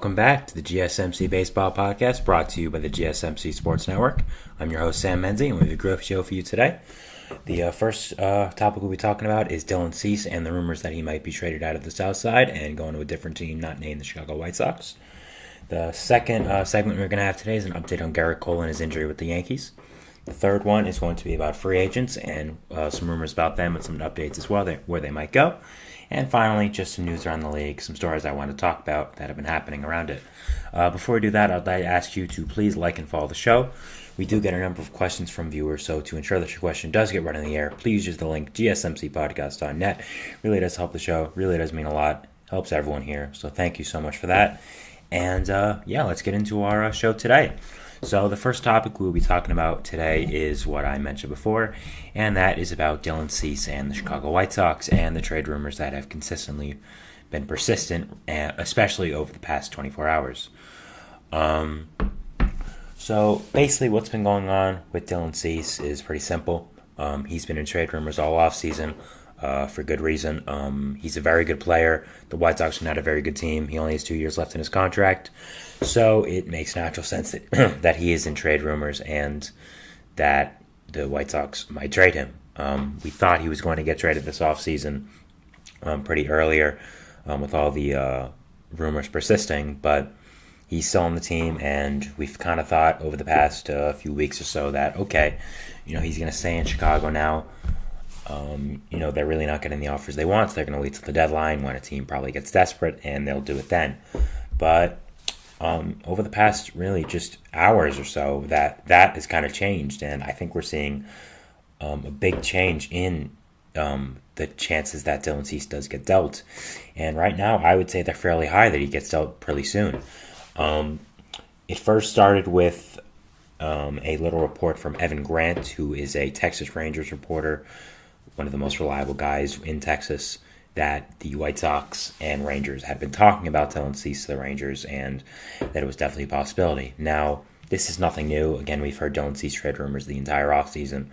Welcome back to the GSMC Baseball Podcast, brought to you by the GSMC Sports Network. I'm your host, Sam Menzie, and we have a great show for you today. The first topic we'll be talking about is Dylan Cease and the rumors that he might be traded out of the South Side and going to a different team not named the Chicago White Sox. The second segment we're going to have today is an update on Gerrit and his injury with the Yankees. The third one is going to be about free agents and some rumors about them and some updates as well, where they might go. And finally, just some news around the league, some stories I want to talk about that have been happening around it. Before we do that, I'd like to ask you to please like and follow the show. We do get a number of questions from viewers, so to ensure that your question does get read in the air, please use the link gsmcpodcast.net. Really does help the show, really does mean a lot, helps everyone here, so thank you so much for that. And let's get into our show today. So the first topic we'll be talking about today is what I mentioned before, and that is about Dylan Cease and the Chicago White Sox and the trade rumors that have consistently been persistent, especially over the past 24 hours. So basically what's been going on with Dylan Cease is pretty simple. He's been in trade rumors all offseason for good reason. He's a very good player. The White Sox are not a very good team. He only has 2 years left in his contract. So it makes natural sense that, that he is in trade rumors and that the White Sox might trade him. We thought he was going to get traded this offseason pretty earlier with all the rumors persisting, but he's still on the team, and we've kind of thought over the past few weeks or so that, okay, he's going to stay in Chicago now. They're really not getting the offers they want, so they're going to wait till the deadline when a team probably gets desperate, and they'll do it then. But over the past really just hours or so, that has kind of changed, and I think we're seeing a big change in the chances that Dylan Cease does get dealt. And right now, I would say they're fairly high that he gets dealt pretty soon. It first started with a little report from Evan Grant, who is a Texas Rangers reporter, one of the most reliable guys in Texas, that the White Sox and Rangers had been talking about Dylan Cease to the Rangers, and that it was definitely a possibility. Now, this is nothing new. Again, we've heard Dylan Cease trade rumors the entire offseason,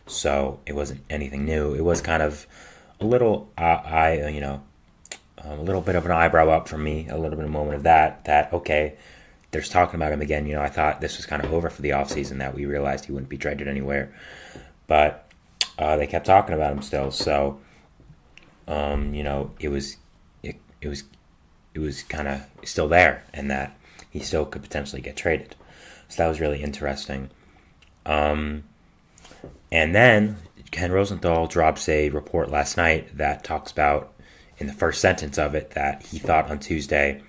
so it wasn't anything new. It was kind of a little, a little bit of an eyebrow up for me, a little bit of a moment of that, okay, there's talking about him again. I thought this was kind of over for the offseason, that we realized he wouldn't be traded anywhere. But they kept talking about him still, so it was kind of still there, and that he still could potentially get traded. So that was really interesting. And then Ken Rosenthal drops a report last night that talks about, in the first sentence of it, that he thought on Tuesday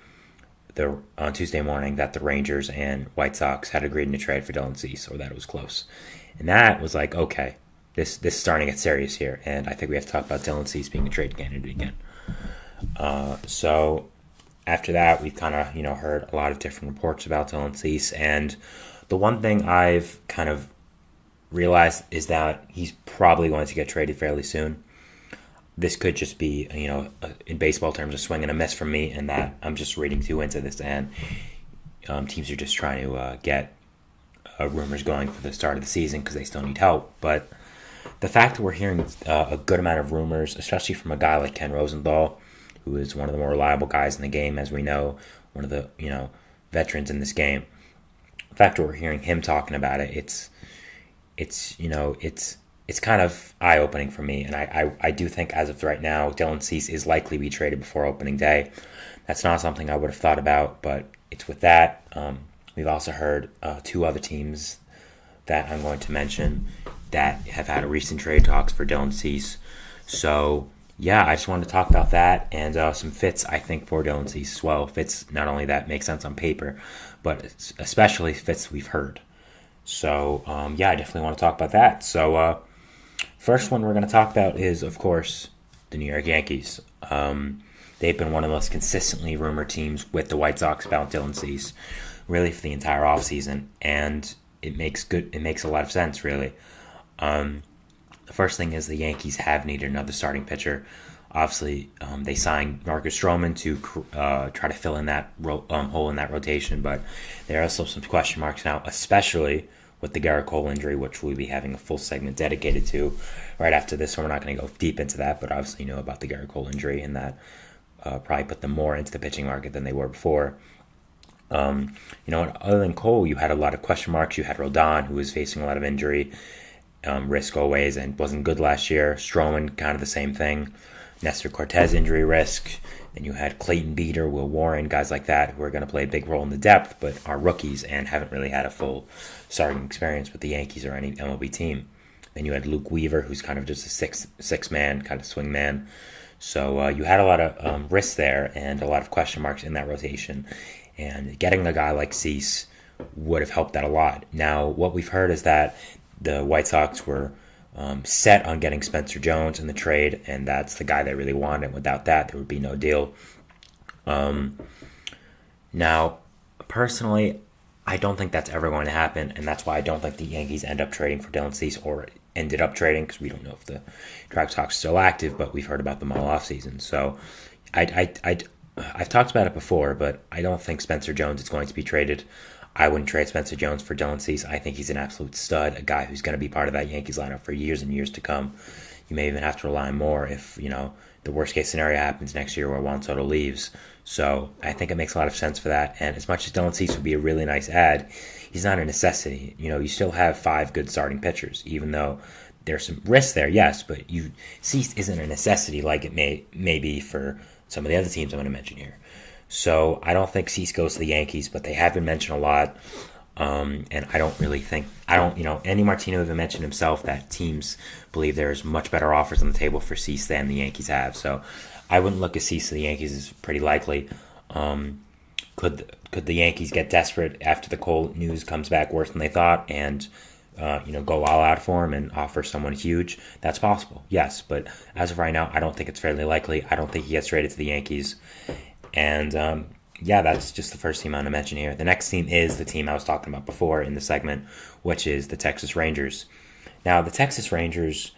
morning that the Rangers and White Sox had agreed in a trade for Dylan Cease, or that it was close. And that was like, okay, this is starting to get serious here, and I think we have to talk about Dylan Cease being a trade candidate again. So after that, we've kind of heard a lot of different reports about Dylan Cease, and the one thing I've kind of realized is that he's probably going to get traded fairly soon. This could just be, in baseball terms, a swing and a miss from me, and that I'm just reading too into this, and teams are just trying to get rumors going for the start of the season because they still need help. But the fact that we're hearing a good amount of rumors, especially from a guy like Ken Rosenthal, who is one of the more reliable guys in the game, as we know, one of the veterans in this game. The fact that we're hearing him talking about it, it's kind of eye-opening for me, and I do think as of right now, Dylan Cease is likely to be traded before opening day. That's not something I would have thought about, but it's with that. We've also heard two other teams that I'm going to mention that have had a recent trade talks for Dylan Cease. So, yeah, I just wanted to talk about that and some fits, I think, for Dylan Cease as well. Fits not only that make sense on paper, but especially fits we've heard. So, I definitely want to talk about that. So, first one we're going to talk about is, of course, the New York Yankees. They've been one of the most consistently rumored teams with the White Sox about Dylan Cease, really for the entire offseason, and it makes a lot of sense, really. The first thing is the Yankees have needed another starting pitcher. Obviously, they signed Marcus Stroman to try to fill in that hole in that rotation, but there are also some question marks now, especially with the Gerrit injury, which we'll be having a full segment dedicated to right after this, so we're not going to go deep into that, but obviously about the Gerrit injury, and that probably put them more into the pitching market than they were before. Other than Cole, you had a lot of question marks. You had Rodon, who was facing a lot of injury risk always and wasn't good last year. Stroman, kind of the same thing. Nestor Cortez, injury risk. Then you had Clayton Beater, Will Warren, guys like that who are going to play a big role in the depth, but are rookies and haven't really had a full starting experience with the Yankees or any MLB team. Then you had Luke Weaver, who's kind of just a six man, kind of swing man. So you had a lot of risks there and a lot of question marks in that rotation. And getting a guy like Cease would have helped that a lot. Now, what we've heard is that the White Sox were set on getting Spencer Jones in the trade, and that's the guy they really wanted. Without that, there would be no deal. Now, personally, I don't think that's ever going to happen, and that's why I don't think the Yankees end up trading for Dylan Cease or ended up trading, because we don't know if the White Sox are still active, but we've heard about them all offseason. So I've talked about it before, but I don't think Spencer Jones is going to be traded. I wouldn't trade Spencer Jones for Dylan Cease. I think he's an absolute stud, a guy who's going to be part of that Yankees lineup for years and years to come. You may even have to rely more if, the worst case scenario happens next year where Juan Soto leaves. So I think it makes a lot of sense for that. And as much as Dylan Cease would be a really nice add, he's not a necessity. You still have 5 good starting pitchers, even though there's some risk there, yes, but Cease isn't a necessity like it may be for some of the other teams I'm going to mention here. So I don't think Cease goes to the Yankees, but they have been mentioned a lot. And I don't really think, Andy Martino even mentioned himself that teams believe there's much better offers on the table for Cease than the Yankees have. So I wouldn't look at Cease to the Yankees as pretty likely. Could the Yankees get desperate after the Cole news comes back worse than they thought and go all out for him and offer someone huge? That's possible, yes. But as of right now, I don't think it's fairly likely. I don't think he gets traded to the Yankees. And that's just the first team I'm going to mention here. The next team is the team I was talking about before in the segment, which is the Texas Rangers. Now, the Texas Rangers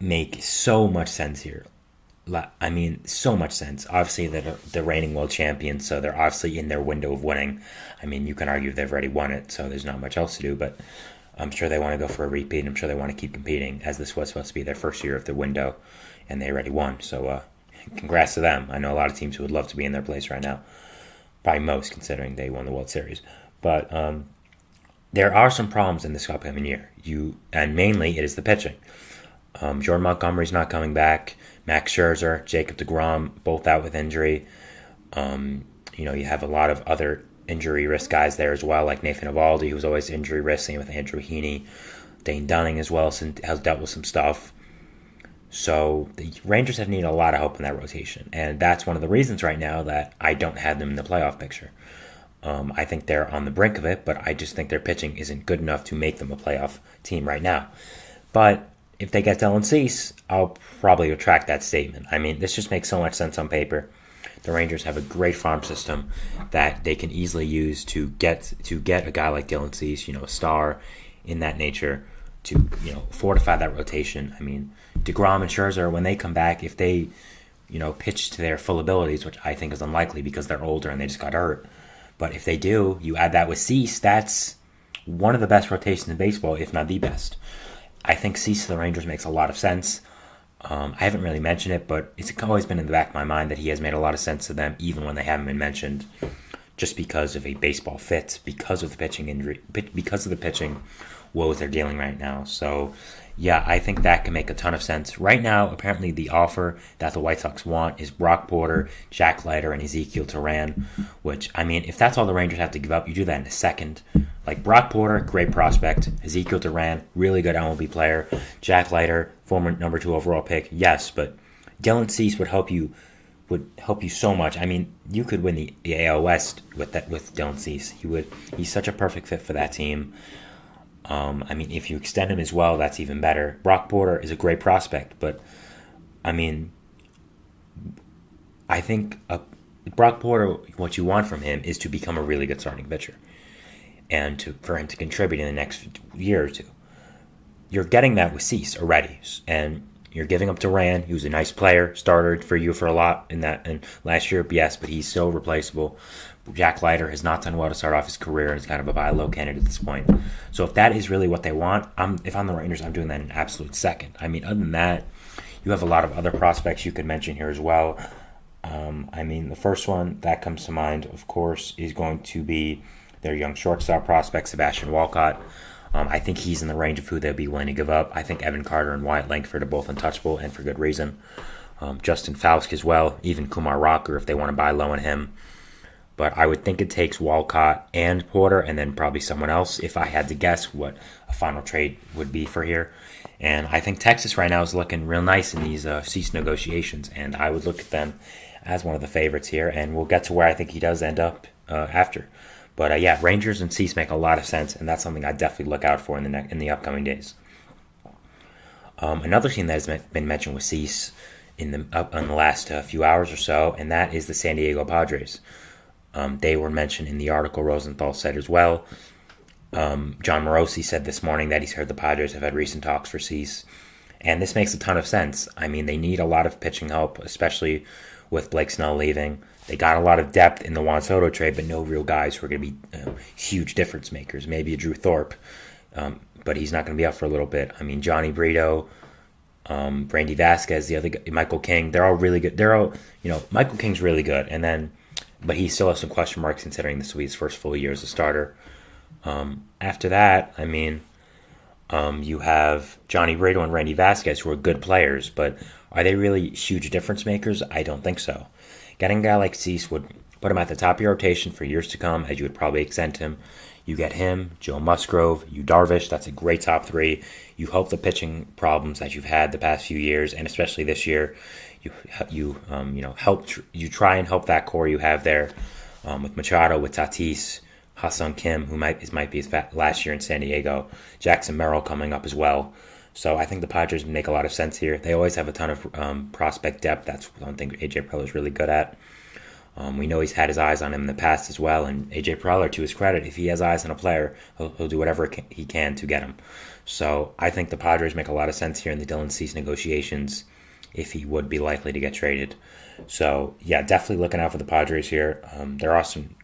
make so much sense here. I mean, so much sense. Obviously, they're the reigning world champions, so they're obviously in their window of winning. I mean, you can argue they've already won it, so there's not much else to do, but I'm sure they want to go for a repeat. I'm sure they want to keep competing, as this was supposed to be their first year of the window, and they already won. So, congrats to them. I know a lot of teams who would love to be in their place right now. Probably most, considering they won the World Series. But there are some problems in this upcoming year. And mainly it is the pitching. Jordan Montgomery's not coming back. Max Scherzer, Jacob deGrom, both out with injury. You have a lot of other injury risk guys there as well, like Nathan Eovaldi, who's always injury risk. Same with Andrew Heaney. Dane Dunning as well has dealt with some stuff. So the Rangers have needed a lot of help in that rotation, and that's one of the reasons right now that I don't have them in the playoff picture. I think they're on the brink of it, but I just think their pitching isn't good enough to make them a playoff team right now. But if they get Dylan Cease, I'll probably retract that statement. I mean, this just makes so much sense on paper. The Rangers have a great farm system that they can easily use to get a guy like Dylan Cease, a star in that nature, to fortify that rotation. I mean, deGrom and Scherzer, when they come back, if they pitch to their full abilities, which I think is unlikely because they're older and they just got hurt, but if they do, you add that with Cease, that's one of the best rotations in baseball, if not the best. I think Cease to the Rangers makes a lot of sense. I haven't really mentioned it, but it's always been in the back of my mind that he has made a lot of sense to them, even when they haven't been mentioned, just because of a baseball fit, because of the pitching injury, because of the pitching woes they're dealing right now. So, yeah, I think that can make a ton of sense. Right now, apparently the offer that the White Sox want is Brock Porter, Jack Leiter, and Ezekiel Turan, which, I mean, if that's all the Rangers have to give up, you do that in a second. Like, Brock Porter, great prospect. Ezekiel Turan, really good MLB player. Jack Leiter, former number 2 overall pick, yes, but Dylan Cease would help you so much. I mean, you could win the AL West with Dylan Cease. He's such a perfect fit for that team. I mean, if you extend him as well, that's even better. Brock Porter is a great prospect, but, I mean, I think Brock Porter, what you want from him is to become a really good starting pitcher and for him to contribute in the next year or two. You're getting that with Cease already, and you're giving up Duran. He was a nice player, started for you for a lot in last year, yes, but he's so replaceable. Jack Leiter has not done well to start off his career and is kind of a buy low candidate at this point. So if that is really what they want, if I'm the Rangers, I'm doing that in an absolute second. I mean, other than that, you have a lot of other prospects you could mention here as well. I mean, the first one that comes to mind, of course, is going to be their young shortstop prospect, Sebastian Walcott. I think he's in the range of who they'll be willing to give up. I think Evan Carter and Wyatt Langford are both untouchable, and for good reason. Justin Fausk as well, even Kumar Rocker if they want to buy low on him. But I would think it takes Walcott and Porter, and then probably someone else if I had to guess what a final trade would be for here. And I think Texas right now is looking real nice in these cease negotiations, and I would look at them as one of the favorites here. And we'll get to where I think he does end up after. But yeah, Rangers and Cease make a lot of sense, and that's something I definitely look out for in the upcoming days. Another team that has been mentioned with Cease in the last few hours or so, and that is the San Diego Padres. They were mentioned in the article Rosenthal said as well. John Morosi said this morning that he's heard the Padres have had recent talks for Cease, and this makes a ton of sense. I mean, they need a lot of pitching help, especially with Blake Snell leaving. They got a lot of depth in the Juan Soto trade, but no real guys who are going to be huge difference makers. Maybe a Drew Thorpe, but he's not going to be up for a little bit. I mean, Johnny Brito, Brandy Vasquez, the other guy, Michael King, they're all really good. Michael King's really good, but he still has some question marks considering this will be his first full year as a starter. After that, I mean, you have Johnny Brito and Randy Vasquez, who are good players, but are they really huge difference makers? I don't think so. Getting a guy like Cease would put him at the top of your rotation for years to come, as you would probably extend him. You get him, Joe Musgrove, you Darvish. That's a great top three. You hope the pitching problems that you've had the past few years, and especially this year, you try and help that core you have there with Machado, with Tatis, Ha-Sung Kim, who might be his last year in San Diego, Jackson Merrill coming up as well. So I think the Padres make a lot of sense here. They always have a ton of prospect depth. That's one thing A.J. Preller is really good at. We know he's had his eyes on him in the past as well, and A.J. Preller, to his credit, if he has eyes on a player, he'll do whatever he can to get him. So I think the Padres make a lot of sense here in the Dylan Cease negotiations if he would be likely to get traded. So yeah, definitely looking out for the Padres here. There are some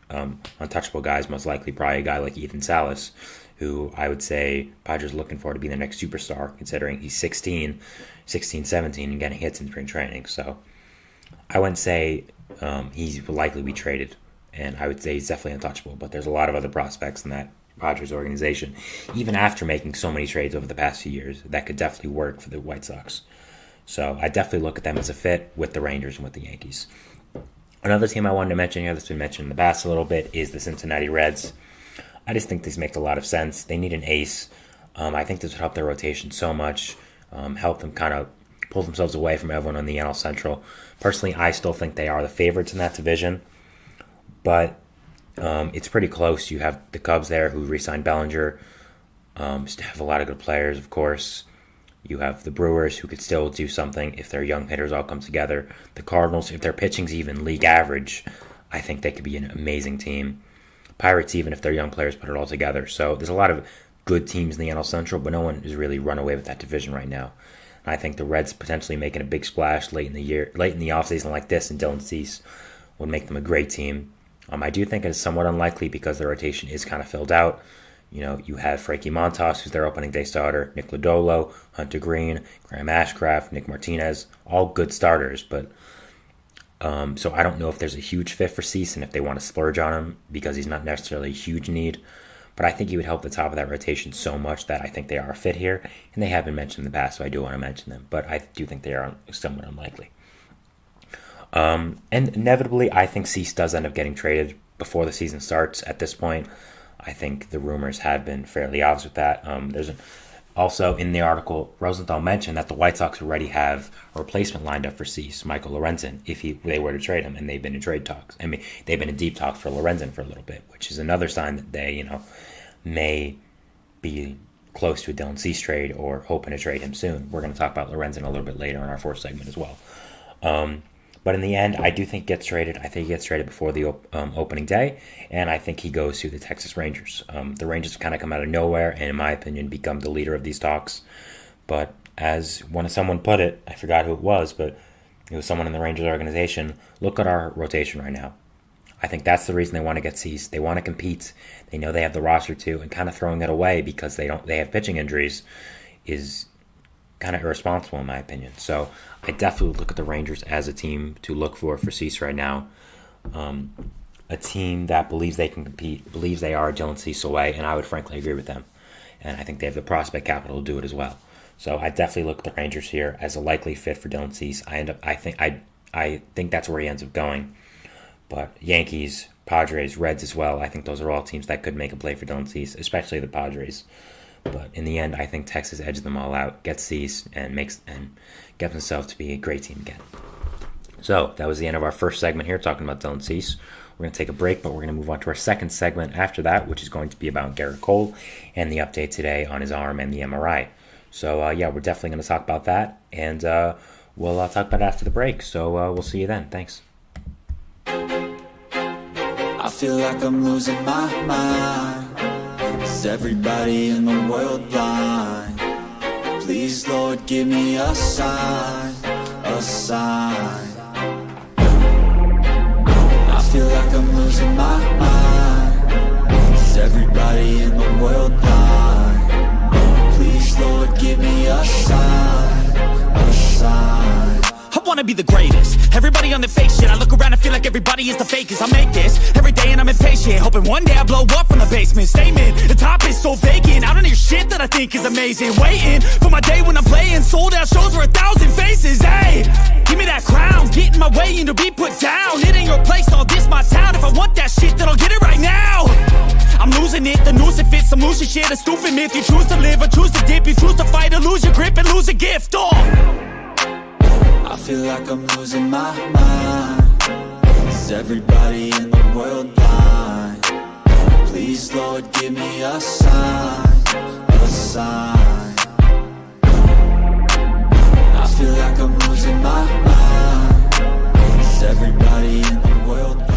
untouchable guys, most likely probably a guy like Ethan Salas, who I would say Padres are looking for to be the next superstar, considering he's 16, 17, and getting hits in spring training. So I wouldn't say he's likely to be traded, and I would say he's definitely untouchable, but there's a lot of other prospects in that Padres organization, even after making so many trades over the past few years, that could definitely work for the White Sox. So I definitely look at them as a fit with the Rangers and with the Yankees. Another team I wanted to mention here that's been mentioned in the past a little bit is the Cincinnati Reds. I just think this makes a lot of sense. They need an ace. I think this would help their rotation so much, help them kind of pull themselves away from everyone on the NL Central. Personally, I still think they are the favorites in that division, but it's pretty close. You have the Cubs there who re-signed Bellinger, still have a lot of good players, of course. You have the Brewers who could still do something if their young hitters all come together. The Cardinals, if their pitching's even league average, I think they could be an amazing team. Pirates, even if their young players put it all together. So there's a lot of good teams in the NL Central, but no one has really run away with that division right now. And I think the Reds potentially making a big splash late in the offseason like this, and Dylan Cease would make them a great team. I do think it's somewhat unlikely because their rotation is kind of filled out. You have Frankie Montas, who's their opening day starter, Nick Lodolo, Hunter Green, Graham Ashcraft, Nick Martinez, all good starters. But so I don't know if there's a huge fit for Cease and if they want to splurge on him because he's not necessarily a huge need. But I think he would help the top of that rotation so much that I think they are a fit here. And they have been mentioned in the past, so I do want to mention them. But I do think they are somewhat unlikely. And inevitably, I think Cease does end up getting traded before the season starts at this point. I think the rumors have been fairly obvious with that. Also, in the article, Rosenthal mentioned that the White Sox already have a replacement lined up for Cease, Michael Lorenzen, if they were to trade him, and they've been in trade talks. I mean, they've been in deep talks for Lorenzen for a little bit, which is another sign that they, may be close to a Dylan Cease trade or hoping to trade him soon. We're going to talk about Lorenzen a little bit later in our fourth segment as well. But in the end, I do think he gets traded. I think he gets traded before the opening day, and I think he goes to the Texas Rangers. The Rangers have kind of come out of nowhere, and in my opinion, become the leader of these talks. But as someone put it, I forgot who it was, but it was someone in the Rangers organization, look at our rotation right now. I think that's the reason they want to get Cease. They want to compete. They know they have the roster to, and kind of throwing it away because they have pitching injuries is kind of irresponsible in my opinion. So I definitely would look at the Rangers as a team to look for Cease right now. A team that believes they can compete, believes they are Dylan Cease away, and I would frankly agree with them. And I think they have the prospect capital to do it as well. So I definitely look at the Rangers here as a likely fit for Dylan Cease. I think that's where he ends up going. But Yankees, Padres, Reds as well, I think those are all teams that could make a play for Dylan Cease, especially the Padres. But in the end, I think Texas edges them all out, gets Cease, and gets themselves to be a great team again. So that was the end of our first segment here, talking about Dylan Cease. We're going to take a break, but we're going to move on to our second segment after that, which is going to be about Gerrit Cole and the update today on his arm and the MRI. So, we're definitely going to talk about that, and we'll talk about it after the break. So, we'll see you then. Thanks. I feel like I'm losing my mind. Is everybody in the world blind? Please, Lord, give me a sign, a sign. I feel like I'm losing my mind. Is everybody in the world blind? Please, Lord, give me a sign, a sign. I wanna be the greatest. Everybody on the fake shit. I look around and feel like everybody is the fakest. I make this every day and I'm impatient, hoping one day I blow up from the basement. Statement, the top is so vacant. I don't hear shit that I think is amazing. Waiting for my day when I'm playing sold out shows for 1,000 faces. Hey, give me that crown, get in my way and to be put down. It ain't your place, all this my town. If I want that shit, then I'll get it right now. I'm losing it, the noose it fits. I'm losing shit, a stupid myth. You choose to live or choose to dip. You choose to fight or lose your grip and lose a gift. I feel like I'm losing my mind. Is everybody in the world blind? Please, Lord, give me a sign, a sign. I feel like I'm losing my mind. Is everybody in the world blind?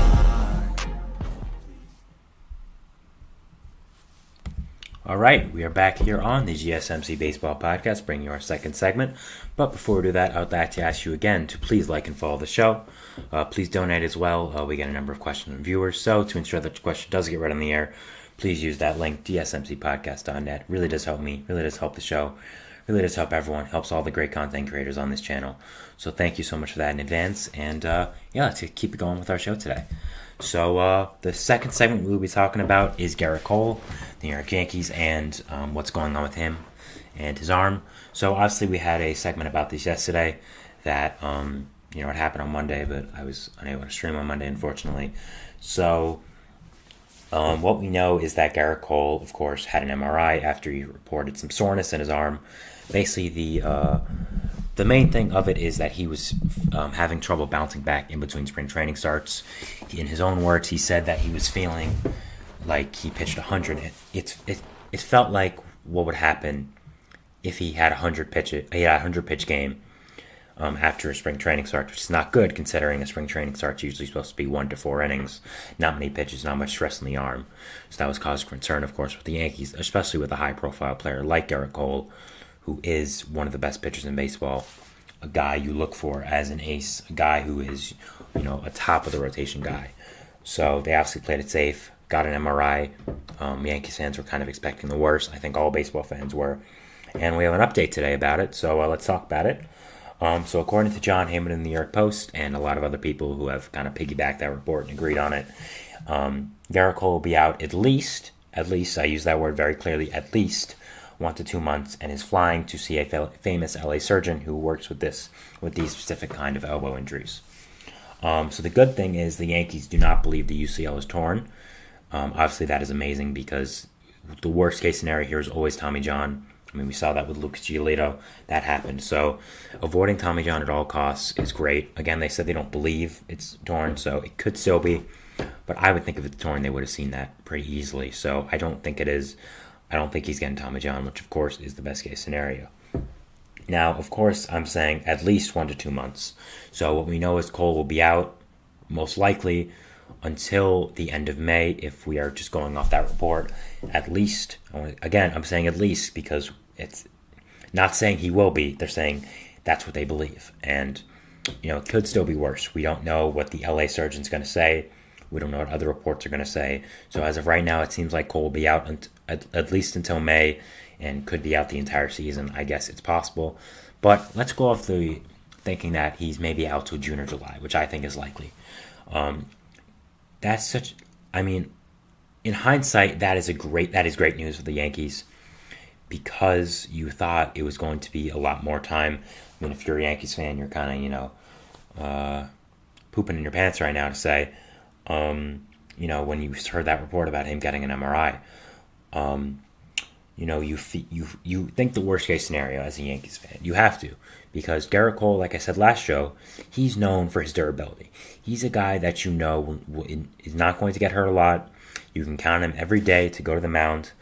All right, we are back here on the GSMC Baseball Podcast, bringing you our second segment. But before we do that, I would like to ask you again to please like and follow the show. Please donate as well. We get a number of questions from viewers. So to ensure that your question does get read on the air, please use that link, gsmcpodcast.net. Really does help me. Really does help the show. Really does help everyone. Helps all the great content creators on this channel. So thank you so much for that in advance. And let's keep it going with our show today. So the second segment we'll be talking about is Gerrit Cole, the New York Yankees, and what's going on with him and his arm. So obviously we had a segment about this yesterday that, it happened on Monday, but I was unable to stream on Monday, unfortunately. So what we know is that Gerrit Cole, of course, had an MRI after he reported some soreness in his arm. Basically, the main thing of it is that he was having trouble bouncing back in between spring training starts. In his own words, he said that he was feeling like he pitched 100. It felt like what would happen if he had a 100-pitch game after a spring training start, which is not good considering a spring training start's usually supposed to be 1 to 4 innings. Not many pitches, not much stress in the arm. So that was cause for concern, of course, with the Yankees, especially with a high-profile player like Gerrit Cole, who is one of the best pitchers in baseball, a guy you look for as an ace, a guy who is, a top-of-the-rotation guy. So they obviously played it safe, got an MRI. Yankees fans were kind of expecting the worst. I think all baseball fans were. And we have an update today about it, so let's talk about it. So according to John Heyman in the New York Post and a lot of other people who have kind of piggybacked that report and agreed on it, Gerrit Cole will be out at least, I use that word very clearly, at least 1 to 2 months, and is flying to see a famous LA surgeon who works with these specific kind of elbow injuries. So the good thing is the Yankees do not believe the UCL is torn. Obviously that is amazing because the worst case scenario here is always Tommy John. I mean, we saw that with Lucas Giolito. That happened. So avoiding Tommy John at all costs is great. Again, they said they don't believe it's torn, so it could still be. But I would think if it's torn, they would have seen that pretty easily. So I don't think it is. I don't think he's getting Tommy John, which, of course, is the best case scenario. Now, of course, I'm saying at least 1 to 2 months. So what we know is Cole will be out, most likely, until the end of May, if we are just going off that report. At least, again, I'm saying at least because it's not saying he will be. They're saying that's what they believe. And, it could still be worse. We don't know what the LA surgeon's going to say. We don't know what other reports are going to say. So as of right now, it seems like Cole will be out at least until May and could be out the entire season. I guess it's possible. But let's go off the thinking that he's maybe out till June or July, which I think is likely. That's such... I mean, in hindsight, that is great news for the Yankees because you thought it was going to be a lot more time. I mean, if you're a Yankees fan, you're kind of, pooping in your pants right now to say, when you heard that report about him getting an MRI, you think the worst case scenario as a Yankees fan. You have to, because Gerrit Cole, like I said last show, he's known for his durability. He's a guy that is not going to get hurt a lot. You can count him every day to go to the mound,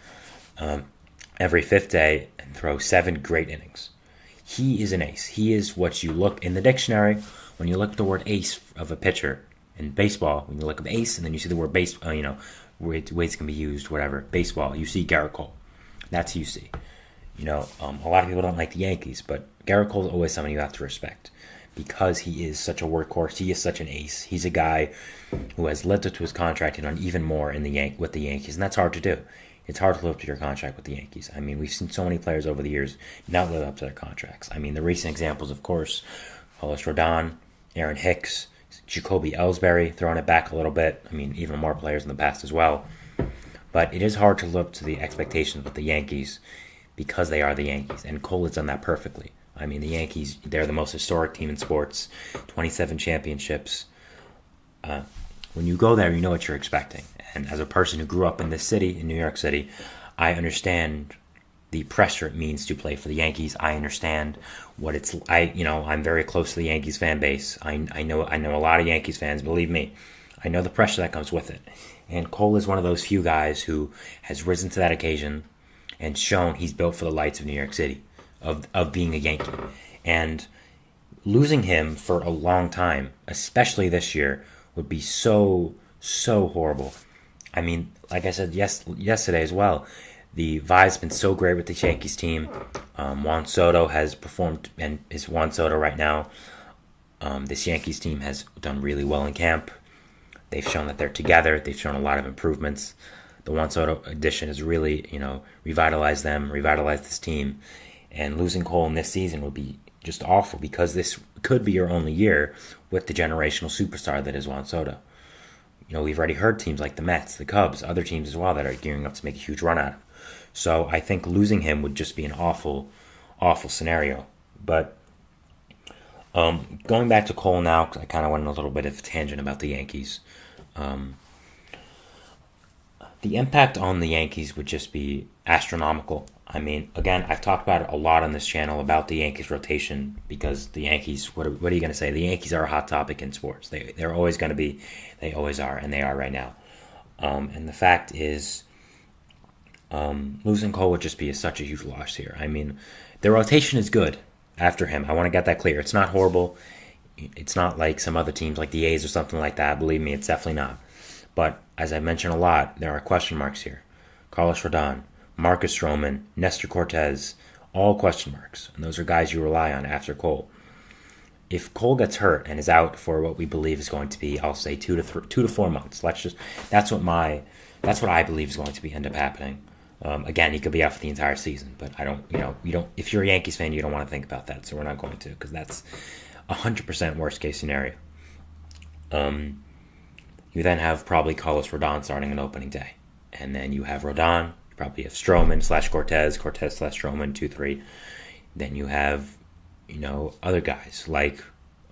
every fifth day, and throw 7 great innings. He is an ace. He is what you look in the dictionary when you look at the word ace of a pitcher in baseball. When you look up ace and then you see the word base, ways can be used, whatever. Baseball, you see Gerrit Cole. That's who you see. A lot of people don't like the Yankees, but Gerrit Cole is always someone you have to respect because he is such a workhorse. He is such an ace. He's a guy who has lived up to his contract and done even more with the Yankees, and that's hard to do. It's hard to live up to your contract with the Yankees. I mean, we've seen so many players over the years not live up to their contracts. I mean, the recent examples, of course, Carlos Rodon, Aaron Hicks, Jacoby Ellsbury, throwing it back a little bit. I mean, even more players in the past as well. But it is hard to live up to the expectations with the Yankees because they are the Yankees, and Cole has done that perfectly. I mean, the Yankees, they're the most historic team in sports, 27 championships. When you go there, you know what you're expecting. And as a person who grew up in this city, in New York City, I understand the pressure it means to play for the Yankees. I understand what it's. I'm very close to the Yankees fan base. I know a lot of Yankees fans. Believe me, I know the pressure that comes with it. And Cole is one of those few guys who has risen to that occasion and shown he's built for the lights of New York City, of being a Yankee. And losing him for a long time, especially this year, would be so horrible. I mean, like I said yesterday as well, the vibe's been so great with the Yankees team. Juan Soto has performed, and is Juan Soto right now. This Yankees team has done really well in camp. They've shown that they're together. They've shown a lot of improvements. The Juan Soto addition has really, revitalized this team. And losing Cole in this season would be just awful because this could be your only year with the generational superstar that is Juan Soto. We've already heard teams like the Mets, the Cubs, other teams as well that are gearing up to make a huge run at him. So I think losing him would just be an awful, awful scenario. But going back to Cole now, because I kind of went on a little bit of a tangent about the Yankees. The impact on the Yankees would just be astronomical. I mean, again, I've talked about it a lot on this channel about the Yankees rotation because the Yankees, what are you going to say? The Yankees are a hot topic in sports. They're always going to be. They always are, and they are right now. And the fact is, losing Cole would just be such a huge loss here. I mean, the rotation is good after him. I want to get that clear. It's not horrible. It's not like some other teams like the A's or something like that. Believe me, it's definitely not. But as I mentioned a lot, there are question marks here. Carlos Rodon, Marcus Stroman, Nestor Cortez, all question marks. And those are guys you rely on after Cole. If Cole gets hurt and is out for what we believe is going to be, I'll say 2 to 4 months. That's what I believe is going to end up happening. Again, he could be out for the entire season, but I don't. You don't. If you're a Yankees fan, you don't want to think about that. So we're not going to, because that's 100% worst case scenario. You then have probably Carlos Rodon starting on opening day, and then you have Rodon. You probably have Stroman / Cortez / Stroman 2-3. Then you have, other guys like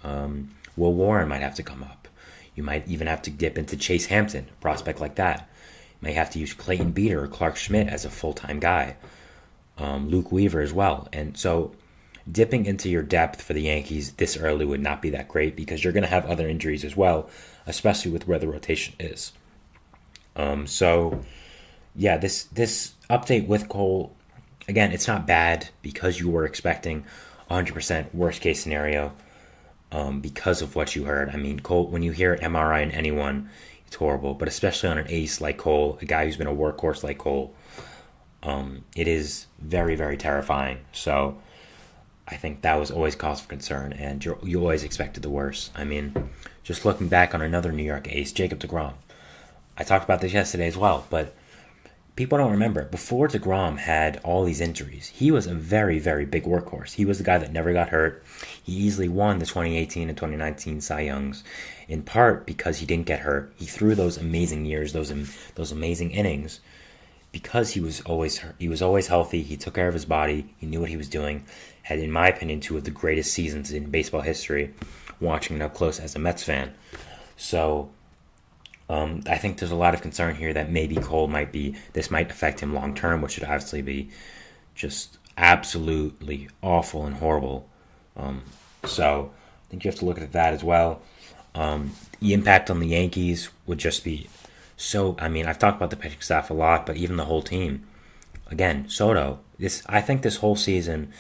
Will Warren might have to come up. You might even have to dip into Chase Hampton, a prospect like that. You may have to use Clayton Beeter or Clark Schmidt as a full-time guy. Luke Weaver as well. And so dipping into your depth for the Yankees this early would not be that great because you're going to have other injuries as well, especially with where the rotation is. This update with Cole, again, it's not bad because you were expecting 100% worst case scenario because of what you heard. I mean, Cole, when you hear MRI in anyone, it's horrible, but especially on an ace like Cole, a guy who's been a workhorse like Cole, it is very, very terrifying. So I think that was always cause for concern, and you always expected the worst. I mean, just looking back on another New York ace, Jacob deGrom. I talked about this yesterday as well, but people don't remember. Before DeGrom had all these injuries, he was a very, very big workhorse. He was the guy that never got hurt. He easily won the 2018 and 2019 Cy Youngs, in part because he didn't get hurt. He threw those amazing years, those amazing innings, because he was always healthy. He took care of his body. He knew what he was doing. Had, in my opinion, two of the greatest seasons in baseball history, watching it up close as a Mets fan. So I think there's a lot of concern here that maybe Cole might affect him long term, which would obviously be just absolutely awful and horrible. So I think you have to look at that as well. The impact on the Yankees would just be so. I mean, I've talked about the pitching staff a lot, but even the whole team. Again, Soto. I think this whole season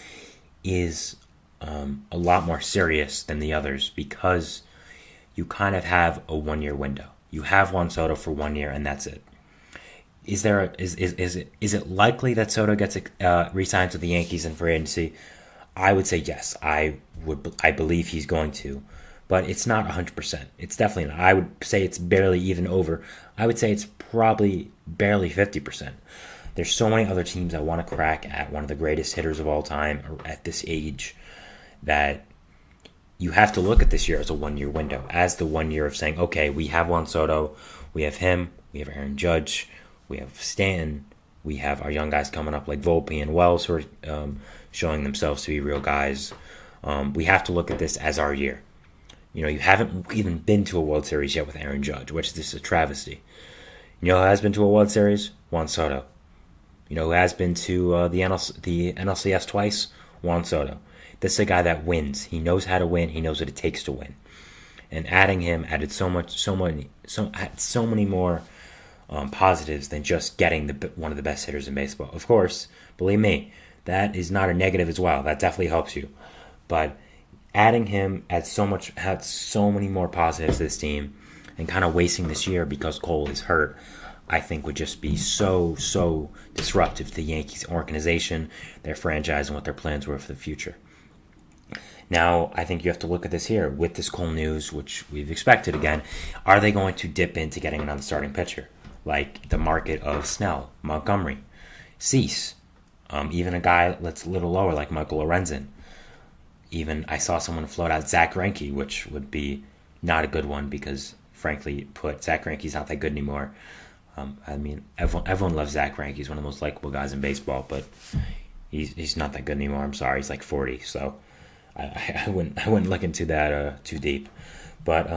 is a lot more serious than the others because you kind of have a 1 year window. You have Juan Soto for 1 year, and that's it. Is it likely that Soto gets re-signed to the Yankees in free agency? I would say yes. I believe he's going to, but it's not 100%. It's definitely not. I would say it's barely even over. I would say it's probably barely 50%. There's so many other teams that want to crack at one of the greatest hitters of all time at this age that you have to look at this year as a 1 year window, as the 1 year of saying, okay, we have Juan Soto, we have him, we have Aaron Judge, we have Stanton, we have our young guys coming up like Volpe and Wells who are showing themselves to be real guys. We have to look at this as our year. You know, you haven't even been to a World Series yet with Aaron Judge, which is a travesty. You know who has been to a World Series? Juan Soto. You know who has been to the NLCS twice? Juan Soto. This is a guy that wins. He knows how to win. He knows what it takes to win. And adding him added so many more positives than just getting one of the best hitters in baseball. Of course, believe me, that is not a negative as well. That definitely helps you. But adding him had so many more positives to this team, and kind of wasting this year because Cole is hurt, I think would just be so disruptive to the Yankees organization, their franchise, and what their plans were for the future. Now, I think you have to look at this here. With this Cole news, which we've expected again, are they going to dip into getting another starting pitcher? Like the market of Snell, Montgomery, Cease, even a guy that's a little lower like Michael Lorenzen. Even I saw someone float out Zach Greinke, which would be not a good one because, frankly put, Zach Greinke's not that good anymore. I mean, everyone loves Zach Greinke. He's one of the most likable guys in baseball, but he's not that good anymore. I'm sorry, he's like 40, so I wouldn't look into that too deep. But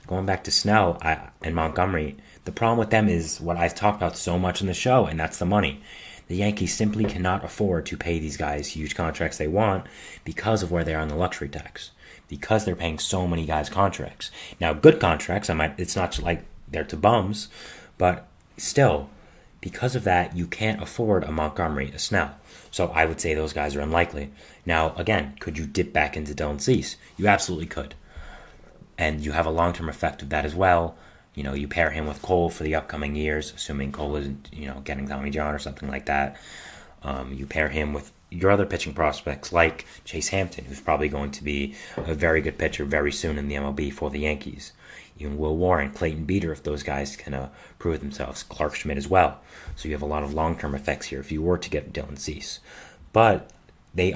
going back to Snell and Montgomery, the problem with them is what I've talked about so much in the show, and that's the money. The Yankees simply cannot afford to pay these guys huge contracts they want because of where they are on the luxury tax. Because they're paying so many guys contracts. Now, good contracts, it's not like they're to bums, but still, because of that, you can't afford a Montgomery, a Snell. So I would say those guys are unlikely. Now, again, could you dip back into Dylan Cease? You absolutely could. And you have a long-term effect of that as well. You know, you pair him with Cole for the upcoming years, assuming Cole isn't, getting Tommy John or something like that. You pair him with your other pitching prospects like Chase Hampton, who's probably going to be a very good pitcher very soon in the MLB for the Yankees. Even Will Warren, Clayton Beeter, if those guys can prove themselves. Clark Schmidt as well. So you have a lot of long-term effects here if you were to get Dylan Cease. But they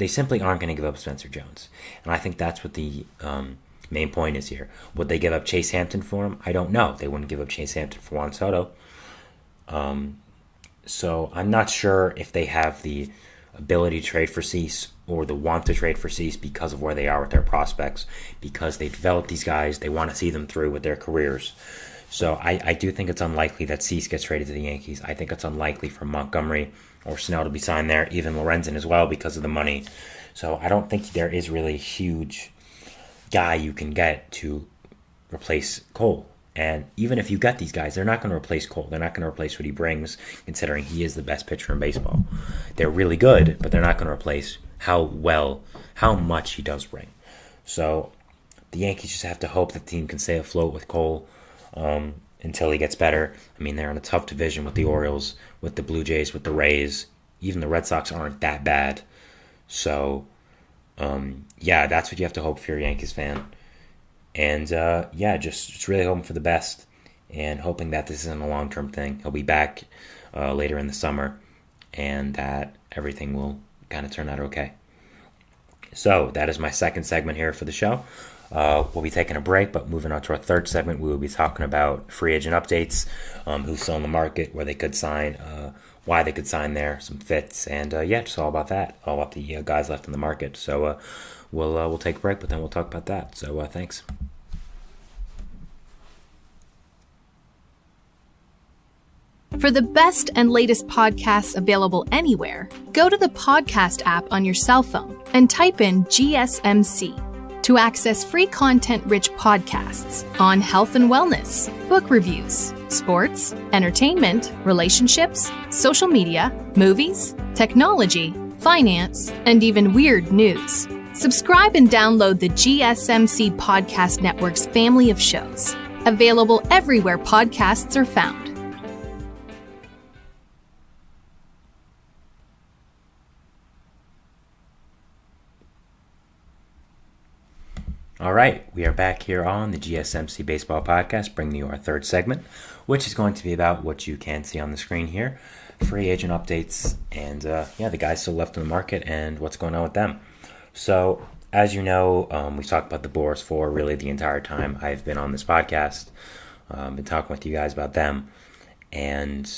simply aren't going to give up Spencer Jones. And I think that's what the main point is here. Would they give up Chase Hampton for him? I don't know. They wouldn't give up Chase Hampton for Juan Soto. So I'm not sure if they have the ability to trade for Cease or the want to trade for Cease because of where they are with their prospects, because they developed these guys, they want to see them through with their careers. So I do think it's unlikely that Cease gets traded to the Yankees. I think it's unlikely for Montgomery or Snell to be signed there, even Lorenzen as well because of the money. So I don't think there is really a huge guy you can get to replace Cole. And even if you get these guys, they're not going to replace Cole. They're not going to replace what he brings, considering he is the best pitcher in baseball. They're really good, but they're not going to replace how much he does bring. So the Yankees just have to hope the team can stay afloat with Cole until he gets better. I mean, they're in a tough division with the Orioles, with the Blue Jays, with the Rays. Even the Red Sox aren't that bad. So, that's what you have to hope for your Yankees fan. And, just really hoping for the best. and hoping that this isn't a long-term thing. He'll be back later in the summer, and that everything will kind of turn out okay. So that is my second segment here for the show. We'll be taking a break, but moving on to our third segment, we will be talking about free agent updates, who's still in the market, where they could sign, why they could sign there, some fits, and just all about that, all about the guys left in the market. So we'll take a break, but then we'll talk about that. So thanks. For the best and latest podcasts available anywhere, go to the podcast app on your cell phone and type in GSMC to access free content-rich podcasts on health and wellness, book reviews, sports, entertainment, relationships, social media, movies, technology, finance, and even weird news. Subscribe and download the GSMC Podcast Network's family of shows, available everywhere podcasts are found. All right, we are back here on the GSMC Baseball Podcast, bringing you our third segment, which is going to be about what you can see on the screen here, free agent updates, and the guys still left in the market and what's going on with them. So, as you know, we've talked about the Boars for really the entire time I've been on this podcast. Been talking with you guys about them and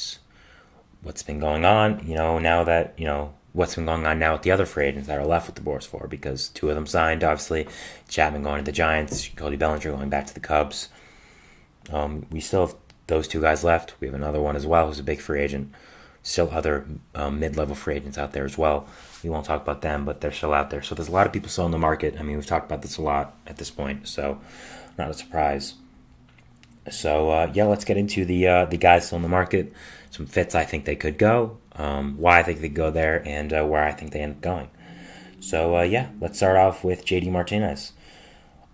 what's been going on, now that, what's been going on now with the other free agents that are left with the Boars for, because two of them signed, obviously. Chapman going to the Giants, Cody Bellinger going back to the Cubs. We still have those two guys left. We have another one as well who's a big free agent. Still other mid-level free agents out there as well. We won't talk about them, but they're still out there. So there's a lot of people still in the market. I mean, we've talked about this a lot at this point, so not a surprise. So, let's get into the guys still in the market. Some fits I think they could go, why I think they go there, and where I think they end up going. So, let's start off with JD Martinez.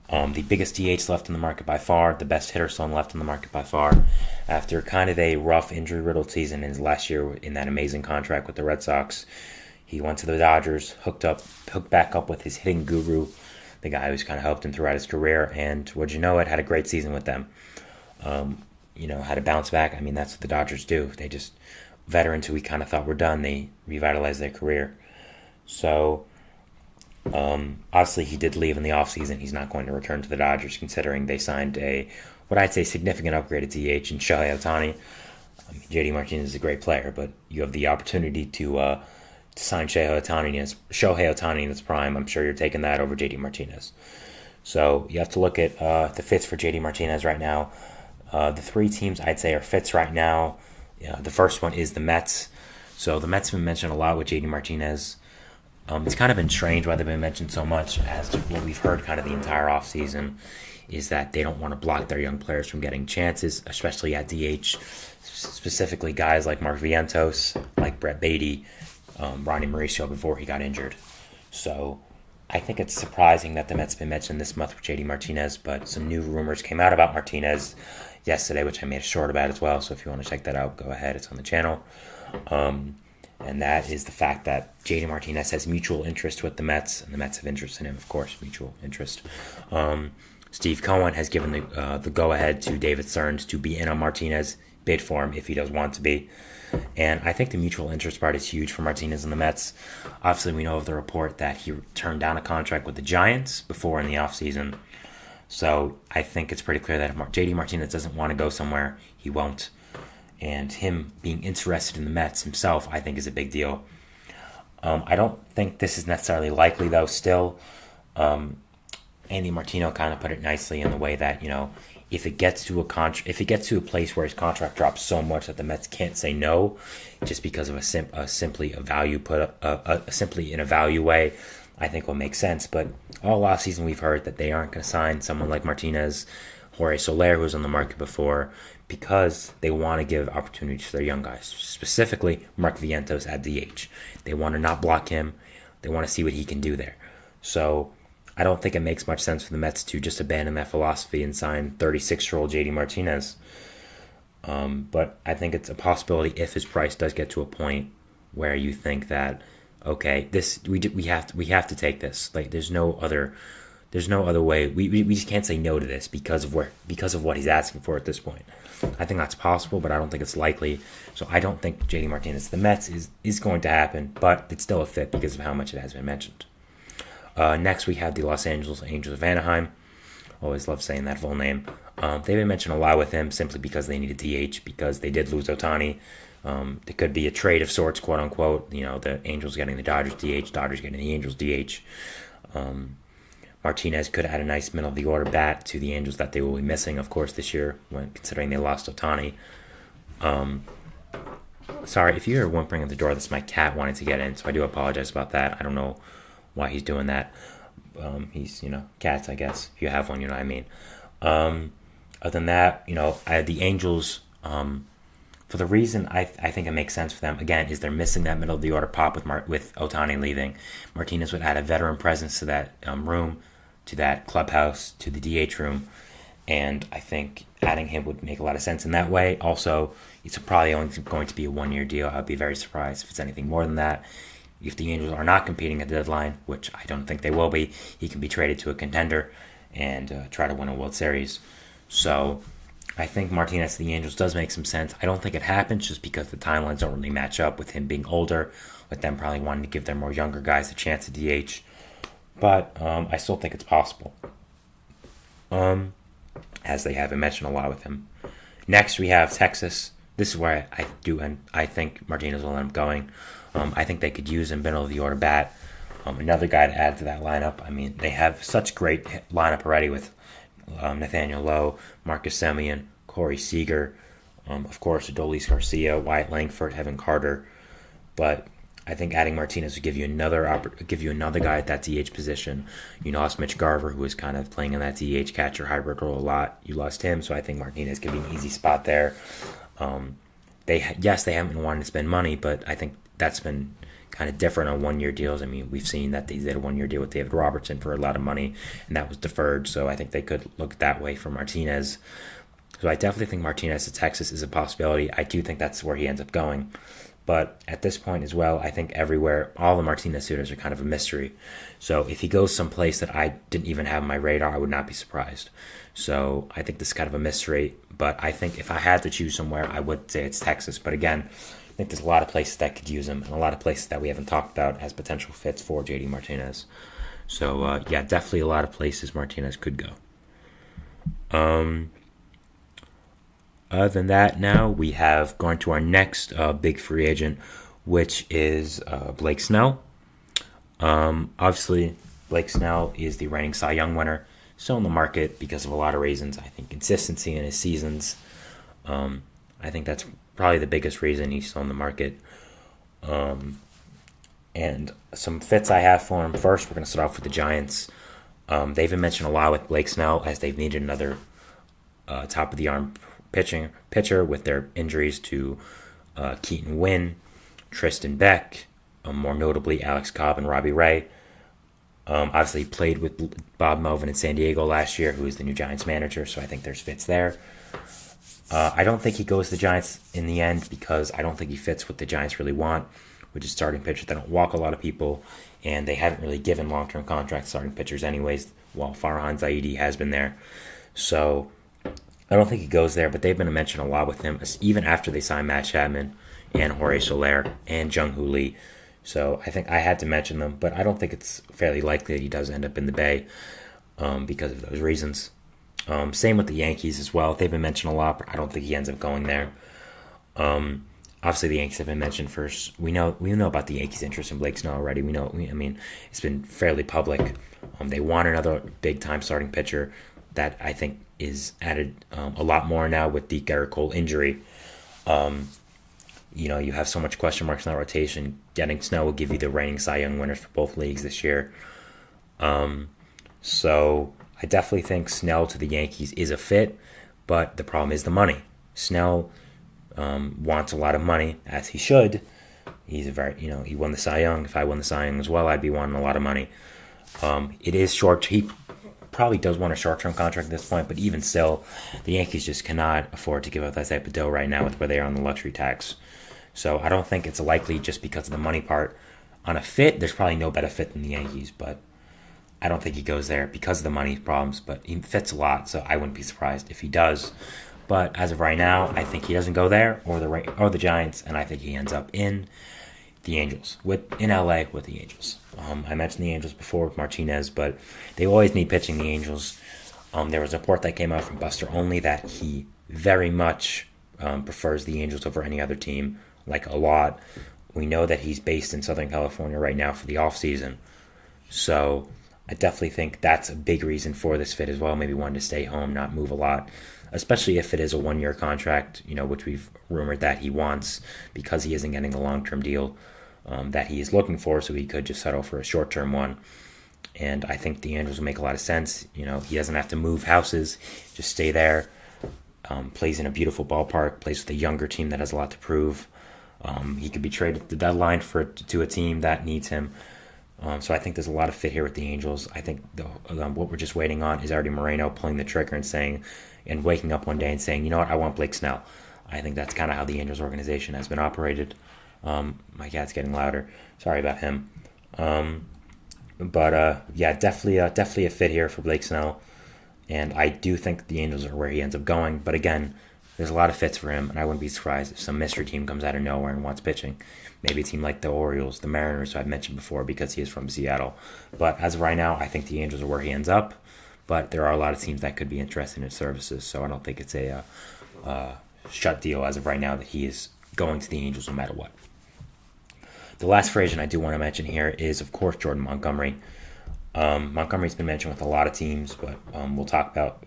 The biggest DH left in the market by far, the best hitter still left in the market by far. After kind of a rough injury-riddled season in his last year in that amazing contract with the Red Sox, he went to the Dodgers, hooked back up with his hitting guru, the guy who's kind of helped him throughout his career, and would you know it, had a great season with them. Had to bounce back. I mean, that's what the Dodgers do. They just, veterans who we kind of thought were done, they revitalize their career. So, obviously he did leave in the offseason. He's not going to return to the Dodgers, considering they signed what I'd say significant upgrade at DH in Shohei Ohtani. JD Martinez is a great player, but you have the opportunity to sign Shohei Ohtani in its prime. I'm sure you're taking that over JD Martinez. So you have to look at the fits for JD Martinez right now. The three teams I'd say are fits right now. The first one is the Mets. So the Mets have been mentioned a lot with JD Martinez. It's kind of been strange why they've been mentioned so much, as to what we've heard kind of the entire offseason is that they don't want to block their young players from getting chances, especially at DH, specifically guys like Mark Vientos, like Brett Beatty, Ronnie Mauricio before he got injured. So I think it's surprising that the Mets have been mentioned this month with JD Martinez, but some new rumors came out about Martinez yesterday, which I made a short about as well, so if you want to check that out, go ahead, it's on the channel. And that is the fact that JD Martinez has mutual interest with the Mets, and the Mets have interest in him, of course, mutual interest. Steve Cohen has given the go-ahead to David Stearns to be in on Martinez, bid for him if he does want to be. And I think the mutual interest part is huge for Martinez and the Mets. Obviously, we know of the report that he turned down a contract with the Giants before in the offseason. So I think it's pretty clear that if JD Martinez doesn't want to go somewhere, he won't. And him being interested in the Mets himself, I think, is a big deal. I don't think this is necessarily likely, though, still. Andy Martino kind of put it nicely in the way that, if it gets to a place where his contract drops so much that the Mets can't say no, just because of simply in a value way, I think will make sense. But all offseason we've heard that they aren't going to sign someone like Martinez, Jorge Soler, who was on the market before, because they want to give opportunities to their young guys, specifically Mark Vientos at DH. They want to not block him. They want to see what he can do there. So I don't think it makes much sense for the Mets to just abandon that philosophy and sign 36-year-old JD Martinez. But I think it's a possibility if his price does get to a point where you think that, okay, we have to take this. Like, there's no other There's no other way. We just can't say no to this because of what he's asking for at this point. I think that's possible, but I don't think it's likely. So I don't think JD Martinez to the Mets is going to happen, but it's still a fit because of how much it has been mentioned. Next, we have the Los Angeles Angels of Anaheim. Always love saying that full name. They've been mentioned a lot with him simply because they needed DH, because they did lose Ohtani. It could be a trade of sorts, quote unquote. The Angels getting the Dodgers DH, Dodgers getting the Angels DH. Martinez could add a nice middle of the order bat to the Angels that they will be missing, of course, this year, when considering they lost Ohtani. Sorry, if you hear whimpering at the door, that's my cat wanting to get in, so I do apologize about that. I don't know why he's doing that. He's, cats, I guess. If you have one, you know what I mean. Other than that, I had the Angels, for the reason I think it makes sense for them, again, is they're missing that middle of the order pop with Ohtani leaving. Martinez would add a veteran presence to that room, to that clubhouse, to the DH room, and I think adding him would make a lot of sense in that way. Also, it's probably only going to be a one-year deal. I'd be very surprised if it's anything more than that. If the Angels are not competing at the deadline, which I don't think they will be, he can be traded to a contender and try to win a World Series. So I think Martinez to the Angels does make some sense. I don't think it happens just because the timelines don't really match up with him being older, with them probably wanting to give their more younger guys a chance to DH. But I still think it's possible, as they haven't mentioned a lot with him. Next, we have Texas. This is where I think Martinez will end up going. I think they could use him middle of the order bat. Another guy to add to that lineup. I mean, they have such great lineup already with Nathaniel Lowe, Marcus Semien, Corey Seager, of course, Adolis Garcia, Wyatt Langford, Evan Carter. But I think adding Martinez would give you another guy at that DH position. You lost Mitch Garver, who was kind of playing in that DH catcher hybrid role a lot. You lost him, so I think Martinez could be an easy spot there. They haven't been wanting to spend money, but I think that's been kind of different on one-year deals. I mean, we've seen that they did a one-year deal with David Robertson for a lot of money, and that was deferred, so I think they could look that way for Martinez. So I definitely think Martinez to Texas is a possibility. I do think that's where he ends up going. But at this point as well, I think everywhere, all the Martinez suitors are kind of a mystery. So if he goes someplace that I didn't even have on my radar, I would not be surprised. So I think this is kind of a mystery. But I think if I had to choose somewhere, I would say it's Texas. But again, I think there's a lot of places that could use him and a lot of places that we haven't talked about as potential fits for JD Martinez. So, definitely a lot of places Martinez could go. Other than that, now we have going to our next big free agent, which is Blake Snell. Obviously, Blake Snell is the reigning Cy Young winner, still in the market because of a lot of reasons. I think consistency in his seasons. I think that's probably the biggest reason he's still in the market. And some fits I have for him. First, we're going to start off with the Giants. They've been mentioned a lot with Blake Snell as they've needed another top-of-the-arm pitcher with their injuries to Keaton Winn, Tristan Beck, more notably Alex Cobb and Robbie Ray. Obviously played with Bob Melvin in San Diego last year, who is the new Giants manager, so I think there's fits there. I don't think he goes to the Giants in the end because I don't think he fits what the Giants really want, which is starting pitchers that don't walk a lot of people, and they haven't really given long-term contracts starting pitchers anyways, while Farhan Zaidi has been there. So I don't think he goes there, but they've been mentioned a lot with him, even after they signed Matt Chapman and Jorge Soler and Jung-Hoo Lee. So I think I had to mention them, but I don't think it's fairly likely that he does end up in the Bay because of those reasons. Same with the Yankees as well. They've been mentioned a lot, but I don't think he ends up going there. Obviously, the Yankees have been mentioned first. We know about the Yankees' interest in Blake Snell already. It's been fairly public. They want another big-time starting pitcher that I think is added a lot more now with the Gerrit Cole injury. You have so much question marks in that rotation. Getting Snell will give you the reigning Cy Young winners for both leagues this year. So I definitely think Snell to the Yankees is a fit, but the problem is the money. Snell wants a lot of money, as he should. He's he won the Cy Young. If I won the Cy Young as well, I'd be wanting a lot of money. It is short. He probably does want a short-term contract at this point, but even still, the Yankees just cannot afford to give up that type of dough right now with where they are on the luxury tax. So I don't think it's likely just because of the money part. On a fit, there's probably no better fit than the Yankees, but I don't think he goes there because of the money problems, but he fits a lot, so I wouldn't be surprised if he does. But as of right now, I think he doesn't go there or the Giants, and I think he ends up in the Angels, in LA with the Angels. I mentioned the Angels before with Martinez, but they always need pitching, the Angels. There was a report that came out from Buster Olney that he very much prefers the Angels over any other team, like a lot. We know that he's based in Southern California right now for the offseason. So I definitely think that's a big reason for this fit as well. Maybe wanting to stay home, not move a lot, especially if it is a one-year contract, which we've rumored that he wants because he isn't getting the long-term deal that he is looking for, so he could just settle for a short-term one. And I think the Angels will make a lot of sense. He doesn't have to move houses, just stay there. Plays in a beautiful ballpark, plays with a younger team that has a lot to prove. He could be traded at the deadline to a team that needs him. So I think there's a lot of fit here with the Angels. I think what we're just waiting on is Artie Moreno pulling the trigger and waking up one day and saying, you know what, I want Blake Snell. I think that's kind of how the Angels organization has been operated. My cat's getting louder. Sorry about him. But definitely a fit here for Blake Snell. And I do think the Angels are where he ends up going. But again, there's a lot of fits for him, and I wouldn't be surprised if some mystery team comes out of nowhere and wants pitching. Maybe a team like the Orioles, the Mariners, who I've mentioned before because he is from Seattle. But as of right now, I think the Angels are where he ends up. But there are a lot of teams that could be interested in his services, so I don't think it's a shut deal as of right now that he is going to the Angels no matter what. The last free agent I do want to mention here is, of course, Jordan Montgomery. Montgomery's been mentioned with a lot of teams, but we'll talk about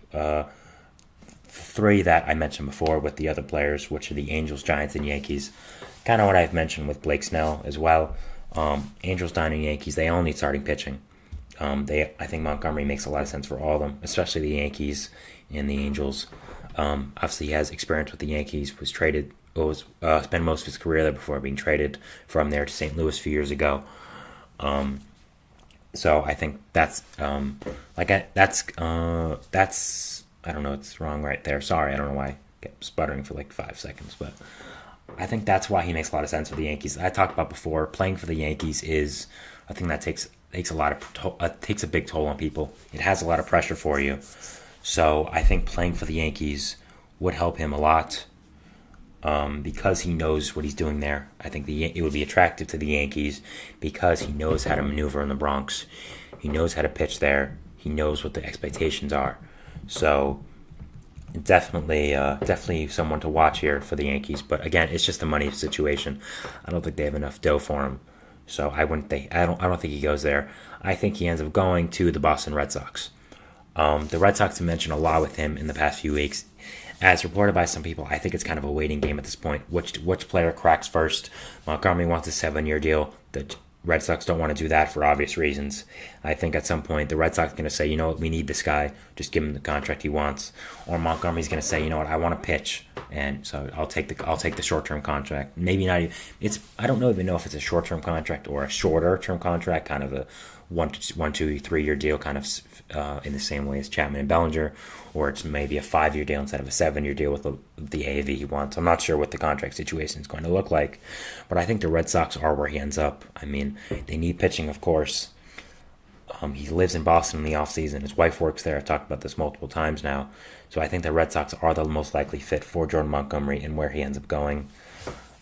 three that I mentioned before with the other players, which are the Angels, Giants, and Yankees. Kind of what I've mentioned with Blake Snell as well. Angels, Giants, and Yankees, they all need starting pitching. I think Montgomery makes a lot of sense for all of them, especially the Yankees and the Angels. Obviously, he has experience with the Yankees, was traded, spent most of his career there before being traded from there to St. Louis a few years ago. So I think that's I don't know, it's wrong right there. Sorry, I don't know why I kept sputtering for like 5 seconds, but I think that's why he makes a lot of sense for the Yankees. I talked about before, playing for the Yankees is a thing that takes a big toll on people. It has a lot of pressure for you. So I think playing for the Yankees would help him a lot because he knows what he's doing there. I think it would be attractive to the Yankees because he knows how to maneuver in the Bronx. He knows how to pitch there. He knows what the expectations are. So definitely someone to watch here for the Yankees. But again, it's just a money situation. I don't think they have enough dough for him. So I don't think he goes there. I think he ends up going to the Boston Red Sox. The Red Sox have mentioned a lot with him in the past few weeks. As reported by some people, I think it's kind of a waiting game at this point. Which player cracks first? Montgomery wants a 7-year deal. The Red Sox don't want to do that for obvious reasons. I think at some point the Red Sox are going to say, you know what, we need this guy. Just give him the contract he wants. Or Montgomery's going to say, you know what, I want to pitch, and so I'll take the short-term contract. Maybe not even. I don't even know if it's a short-term contract or a shorter-term contract, kind of a 1, 2, 3 year deal, kind of in the same way as Chapman and Bellinger, or it's maybe a 5-year deal instead of a 7-year deal with the AAV he wants. I'm not sure what the contract situation is going to look like, but I think the Red Sox are where he ends up. I mean, they need pitching, of course. He lives in Boston in the offseason. His wife works there. I've talked about this multiple times now. So I think the Red Sox are the most likely fit for Jordan Montgomery and where he ends up going.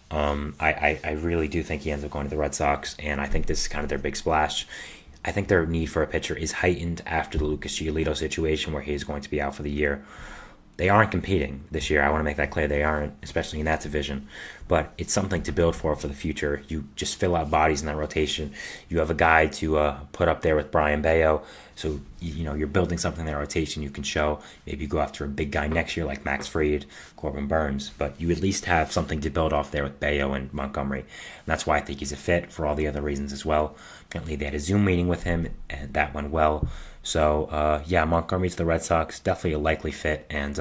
I really do think he ends up going to the Red Sox, and I think this is kind of their big splash. I think their need for a pitcher is heightened after the Lucas Giolito situation where he is going to be out for the year. They aren't competing this year. I want to make that clear. They aren't, especially in that division. But it's something to build for the future. You just fill out bodies in that rotation. You have a guy to put up there with Brian Bayo. So, you're building something in that rotation you can show. Maybe you go after a big guy next year like Max Fried, Corbin Burns. But you at least have something to build off there with Bayo and Montgomery. And that's why I think he's a fit for all the other reasons as well. Apparently they had a Zoom meeting with him, and that went well. So, Montgomery to the Red Sox, definitely a likely fit, and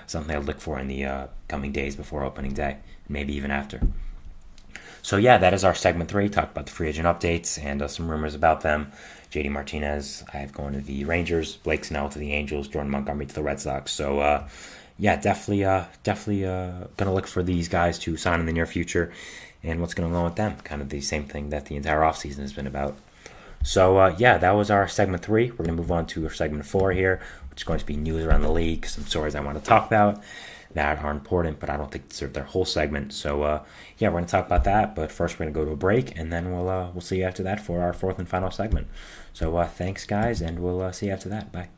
something I'll look for in the coming days before opening day, maybe even after. So, that is our segment 3. Talk about the free agent updates and some rumors about them. JD Martinez, I have going to the Rangers, Blake Snell to the Angels, Jordan Montgomery to the Red Sox. So, definitely going to look for these guys to sign in the near future and what's going on with them. Kind of the same thing that the entire offseason has been about. So, that was our segment 3. We're going to move on to our segment 4 here, which is going to be news around the league, some stories I want to talk about that are important, but I don't think deserve their whole segment. So, we're going to talk about that, but first we're going to go to a break, and then we'll see you after that for our 4th and final segment. So, thanks, guys, and we'll see you after that. Bye.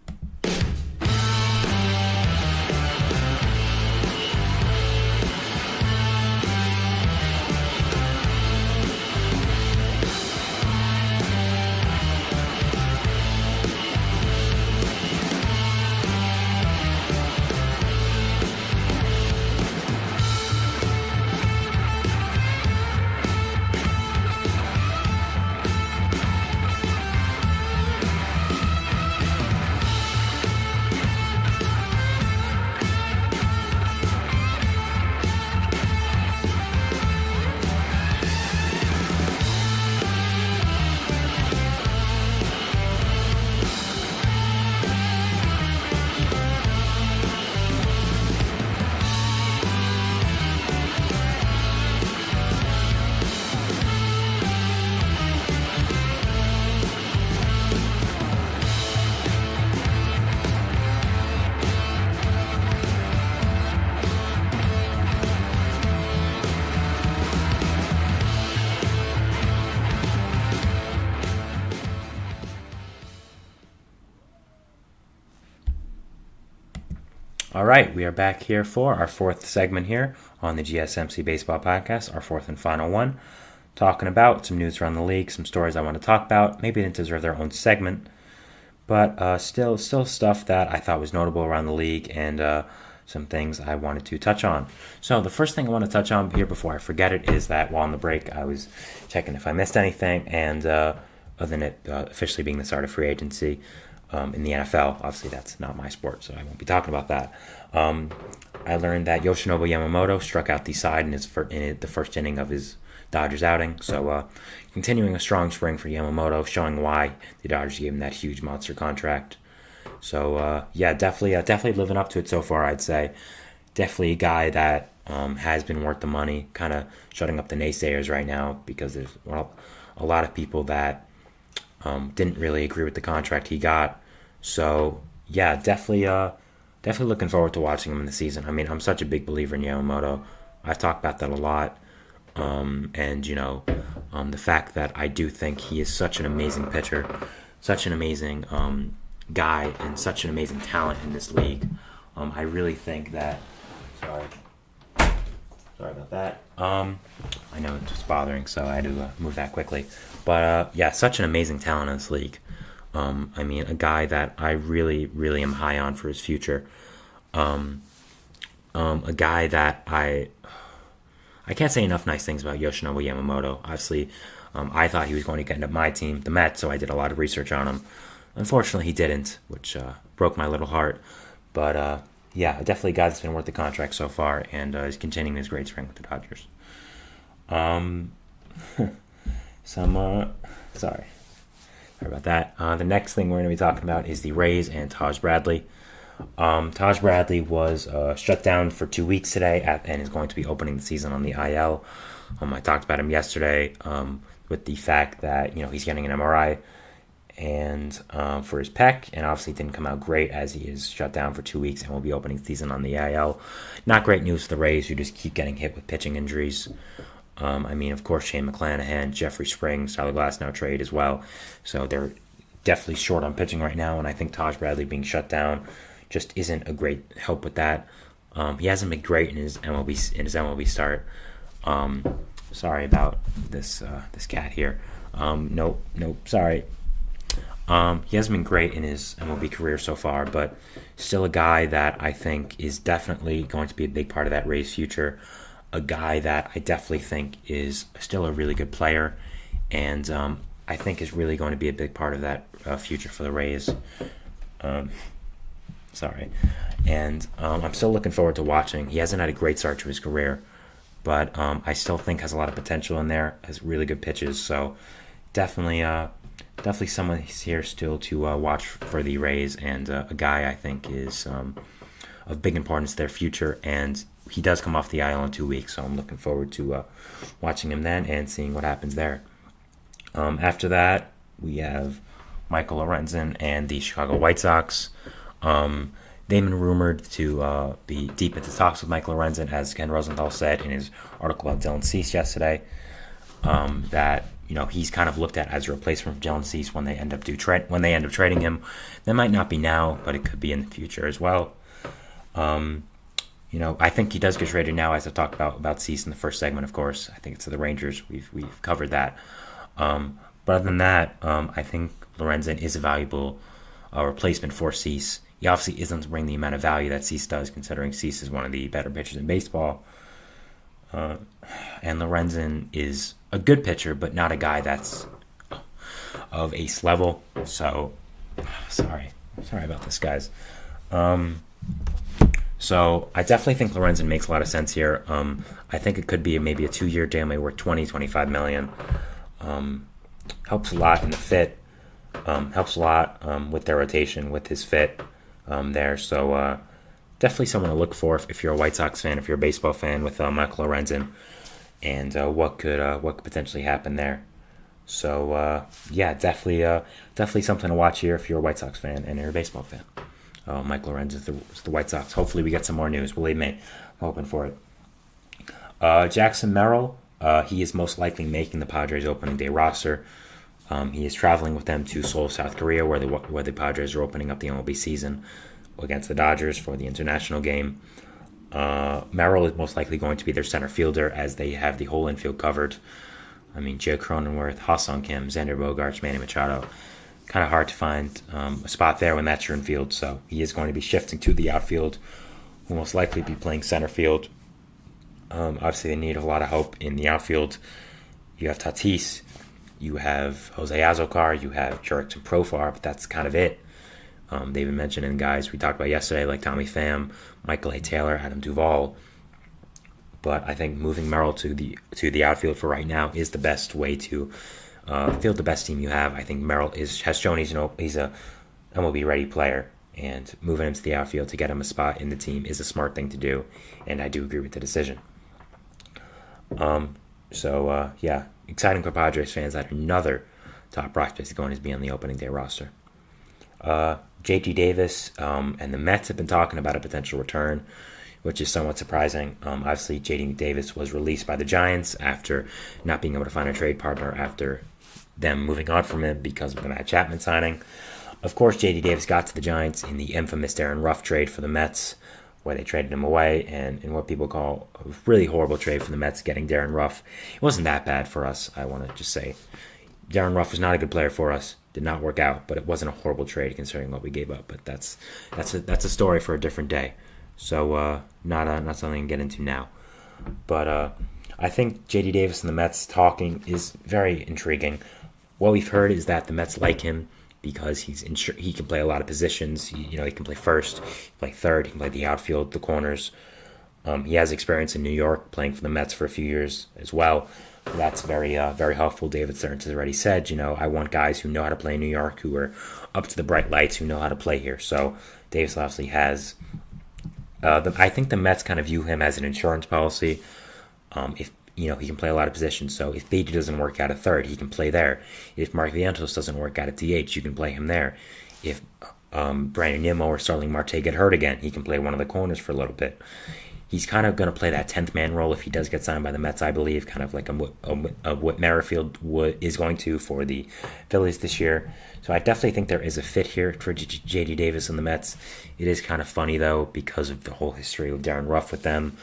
All right, we are back here for our 4th segment here on the GSMC Baseball Podcast, our 4th and final one, talking about some news around the league, some stories I want to talk about. Maybe they didn't deserve their own segment, but still stuff that I thought was notable around the league and some things I wanted to touch on. So the first thing I want to touch on here before I forget it is that while on the break I was checking if I missed anything, and other than it officially being the start of free agency, in the NFL. Obviously, that's not my sport, so I won't be talking about that. I learned that Yoshinobu Yamamoto struck out the side in the first inning of his Dodgers outing. So, continuing a strong spring for Yamamoto, showing why the Dodgers gave him that huge monster contract. So, definitely living up to it so far, I'd say. Definitely a guy that has been worth the money, kind of shutting up the naysayers right now, because there's a lot of people that didn't really agree with the contract he got. So, definitely looking forward to watching him in the season. I mean, I'm such a big believer in Yamamoto. I've talked about that a lot. The fact that I do think he is such an amazing pitcher, such an amazing guy, and such an amazing talent in this league. I really think that... Sorry about that. I know it's just bothering, so I had to move that quickly. But, such an amazing talent in this league. A guy that I really, really am high on for his future. A guy that I can't say enough nice things about Yoshinobu Yamamoto. Obviously, I thought he was going to end up my team, the Mets, so I did a lot of research on him. Unfortunately, he didn't, which broke my little heart. But, definitely a guy that's been worth the contract so far, and is continuing his great spring with the Dodgers. Sorry about that. The next thing we're going to be talking about is the Rays and Taj Bradley. Taj Bradley was shut down for 2 weeks today and is going to be opening the season on the IL. I talked about him yesterday with the fact that he's getting an MRI and for his pec, and obviously it didn't come out great as he is shut down for 2 weeks and will be opening the season on the IL. Not great news for the Rays, who just keep getting hit with pitching injuries. Of course, Shane McClanahan, Jeffrey Springs, Tyler Glasnow trade as well. So they're definitely short on pitching right now, and I think Taj Bradley being shut down just isn't a great help with that. He hasn't been great in his MLB start. Sorry about this cat here. Nope, sorry. He hasn't been great in his MLB career so far, but still a guy that I think is definitely going to be a big part of that Rays future. A guy that I definitely think is still a really good player, and I think is really going to be a big part of that future for the Rays. And I'm still looking forward to watching. He hasn't had a great start to his career, but I still think has a lot of potential in there, has really good pitches, so definitely someone here still to watch for the Rays, and a guy I think is of big importance to their future, and he does come off the IL in 2 weeks, so I'm looking forward to watching him then and seeing what happens there. After that, we have Michael Lorenzen and the Chicago White Sox. They've been rumored to be deep into talks with Michael Lorenzen, as Ken Rosenthal said in his article about Dylan Cease yesterday. That he's kind of looked at as a replacement for Dylan Cease when they end up trading him. That might not be now, but it could be in the future as well. I think he does get traded now, as I've talked about Cease in the first segment. Of course, I think it's to the Rangers. We've covered that. But other than that, I think Lorenzen is a valuable replacement for Cease. He obviously isn't bring the amount of value that Cease does, considering Cease is one of the better pitchers in baseball. And Lorenzen is a good pitcher, but not a guy that's of ace level. So, sorry about this, guys. So I definitely think Lorenzen makes a lot of sense here. I think it could be maybe a 2-year deal, maybe worth $20-25 million. Helps a lot in the fit. Helps a lot with their rotation, with his fit there. So definitely someone to look for if you're a White Sox fan, if you're a baseball fan, with Michael Lorenzen, and what could potentially happen there. So definitely something to watch here if you're a White Sox fan and you're a baseball fan. Michael Lorenzen is the White Sox. Hopefully we get some more news. Believe me, I'm hoping for it. Jackson Merrill, he is most likely making the Padres opening day roster. He is traveling with them to Seoul, South Korea, where the Padres are opening up the MLB season against the Dodgers for the international game. Merrill is most likely going to be their center fielder, as they have the whole infield covered. I mean, Joe Cronenworth, Ha-Sung Kim, Xander Bogaerts, Manny Machado. Kind of hard to find a spot there when that's your infield, so he is going to be shifting to the outfield. Will most likely be playing center field. Obviously, they need a lot of help in the outfield. You have Tatis, you have Jose Azocar, you have Jurickson Profar, but that's kind of it. They've been mentioning guys we talked about yesterday, like Tommy Pham, Michael A. Taylor, Adam Duvall. But I think moving Merrill to the outfield for right now is the best way to field the best team you have. I think Merrill has shown he's a MLB ready player, and moving him to the outfield to get him a spot in the team is a smart thing to do, and I do agree with the decision. Exciting for Padres fans that another top prospect is going to be on the opening day roster. J.D. Davis and the Mets have been talking about a potential return, which is somewhat surprising. Obviously, J.D. Davis was released by the Giants after not being able to find a trade partner after them moving on from him because of the Matt Chapman signing. Of course, J.D. Davis got to the Giants in the infamous Darren Ruff trade for the Mets, where they traded him away, and in what people call a really horrible trade for the Mets, getting Darren Ruff. It wasn't that bad for us, I want to just say. Darren Ruff was not a good player for us. Did not work out, but it wasn't a horrible trade considering what we gave up. But that's a story for a different day. So not something I can get into now. But I think J.D. Davis and the Mets talking is very intriguing. What we've heard is that the Mets like him because he can play a lot of positions. He can play first, he can play third, he can play the outfield, the corners. He has experience in New York playing for the Mets for a few years as well. That's very very helpful. David Stearns has already said, I want guys who know how to play in New York, who are up to the bright lights, who know how to play here. So Davis obviously has. I think the Mets kind of view him as an insurance policy. If he can play a lot of positions. So if Beatty doesn't work out at third, he can play there. If Mark Vientos doesn't work out at DH, you can play him there. If Brandon Nimmo or Starling Marte get hurt again, he can play one of the corners for a little bit. He's kind of going to play that 10th man role if he does get signed by the Mets, I believe, kind of like what Merrifield is going to for the Phillies this year. So I definitely think there is a fit here for J.D. Davis and the Mets. It is kind of funny, though, because of the whole history of Darren Ruff with them.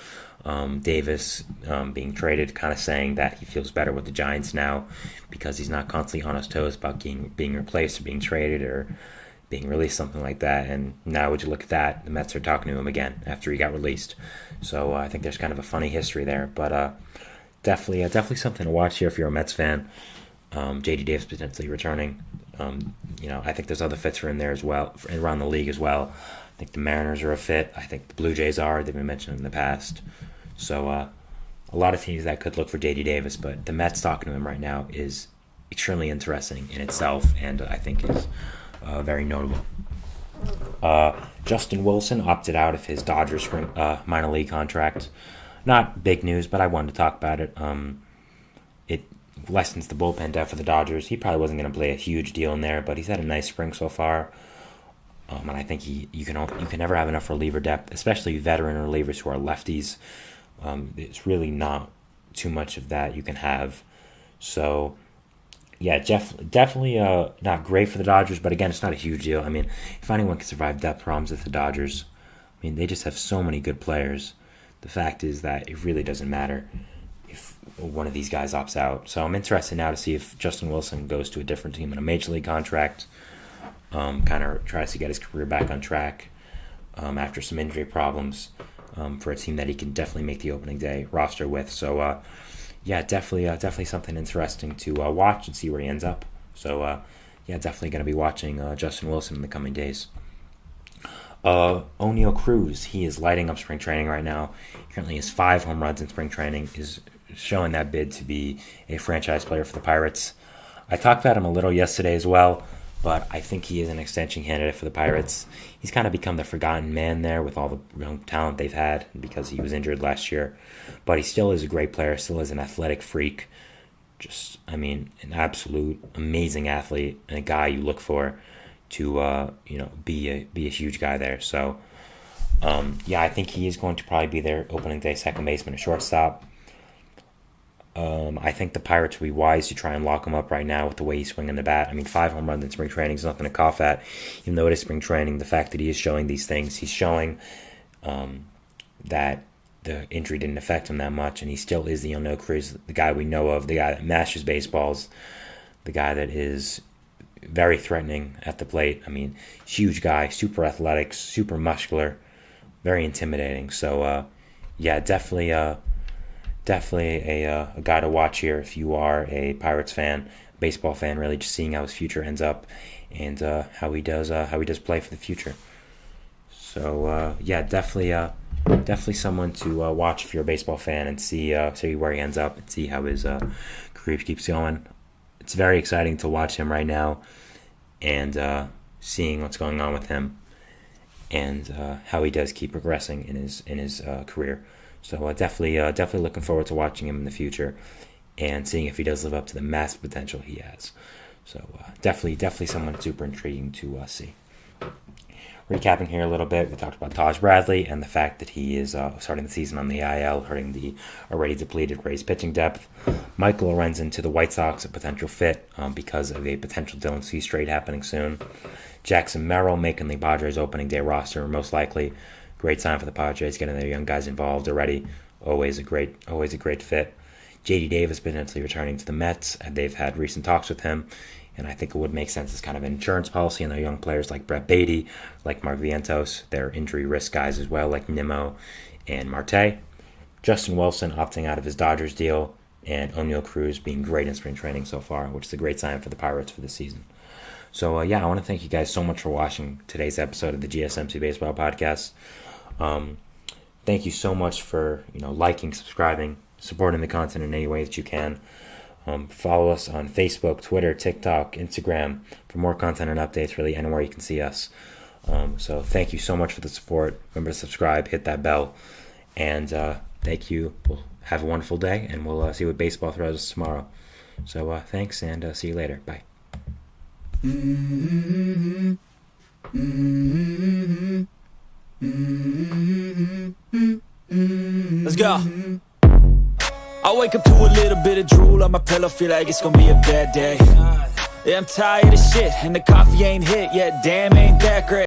Davis being traded, kind of saying that he feels better with the Giants now because he's not constantly on his toes about being replaced or being traded or being released, something like that. And now would you look at that, the Mets are talking to him again after he got released. So I think there's kind of a funny history there, but definitely something to watch here if you're a Mets fan. J.D. Davis potentially returning. I think there's other fits for him there as well, around the league as well. I think the Mariners are a fit. I think the Blue Jays are. They've been mentioned in the past. So a lot of teams that could look for J.D. Davis, but the Mets talking to him right now is extremely interesting in itself, and I think is very notable. Justin Wilson opted out of his Dodgers minor league contract. Not big news, but I wanted to talk about it. lessens the bullpen depth for the Dodgers. He probably wasn't going to play a huge deal in there, but he's had a nice spring so far. And I think you can never have enough reliever depth, especially veteran relievers who are lefties. It's really not too much of that you can have. So, yeah, definitely not great for the Dodgers, but again, it's not a huge deal. I mean, if anyone can survive depth problems with the Dodgers, I mean, they just have so many good players. The fact is that it really doesn't matter if one of these guys opts out. So I'm interested now to see if Justin Wilson goes to a different team in a major league contract, kind of tries to get his career back on track after some injury problems for a team that he can definitely make the opening day roster with. So, yeah, definitely something interesting to watch and see where he ends up. So, yeah, definitely going to be watching Justin Wilson in the coming days. O'Neal Cruz, he is lighting up spring training right now. He currently has 5 home runs in spring training, is showing that bid to be a franchise player for the Pirates. I talked about him a little yesterday as well, but I think he is an extension candidate for the Pirates. He's kind of become the forgotten man there with all the young talent they've had because he was injured last year. But he still is a great player, still is an athletic freak. Just, I mean, an absolute amazing athlete and a guy you look for to be a huge guy there. So yeah, I think he is going to probably be their opening day second baseman and shortstop. I think the Pirates would be wise to try and lock him up right now with the way he's swinging the bat. I mean, 5 home runs in spring training is nothing to cough at. Even though it is spring training, the fact that he is showing these things, he's showing that the injury didn't affect him that much, and he still is the O'Neal Cruz, the guy we know of, the guy that mashes baseballs, the guy that is very threatening at the plate. I mean, huge guy, super athletic, super muscular, very intimidating. So, yeah, definitely a guy to watch here if you are a Pirates fan, baseball fan, really just seeing how his future ends up and how he does play for the future. So, yeah, definitely someone to watch if you're a baseball fan and see where he ends up and see how his career keeps going. It's very exciting to watch him right now and seeing what's going on with him and how he does keep progressing in his career. So definitely looking forward to watching him in the future and seeing if he does live up to the massive potential he has. So definitely someone super intriguing to see. Recapping here a little bit, we talked about Taj Bradley and the fact that he is starting the season on the IL, hurting the already depleted Rays pitching depth. Michael Lorenzen to the White Sox, a potential fit because of a potential Dylan Cease trade happening soon. Jackson Merrill making the Padres opening day roster, most likely. Great sign for the Padres, getting their young guys involved already. Always a great fit. J.D. Davis potentially returning to the Mets, and they've had recent talks with him. And I think it would make sense as kind of an insurance policy on their young players like Brett Beatty, like Mark Vientos, their injury risk guys as well, like Nimmo and Marte. Justin Wilson opting out of his Dodgers deal, and O'Neal Cruz being great in spring training so far, which is a great sign for the Pirates for this season. So, yeah, I want to thank you guys so much for watching today's episode of the GSMC Baseball Podcast. Thank you so much for liking, subscribing, supporting the content in any way that you can. Follow us on Facebook, Twitter, TikTok, Instagram for more content and updates, really anywhere you can see us. So thank you so much for the support. Remember to subscribe, hit that bell, and thank you. We'll have a wonderful day, and we'll see what baseball throws us tomorrow. So thanks, and see you later. Bye. Let's go. I wake up to a little bit of drool on my pillow, feel like it's gonna be a bad day. Yeah, I'm tired of shit, and the coffee ain't hit yet, damn ain't that great.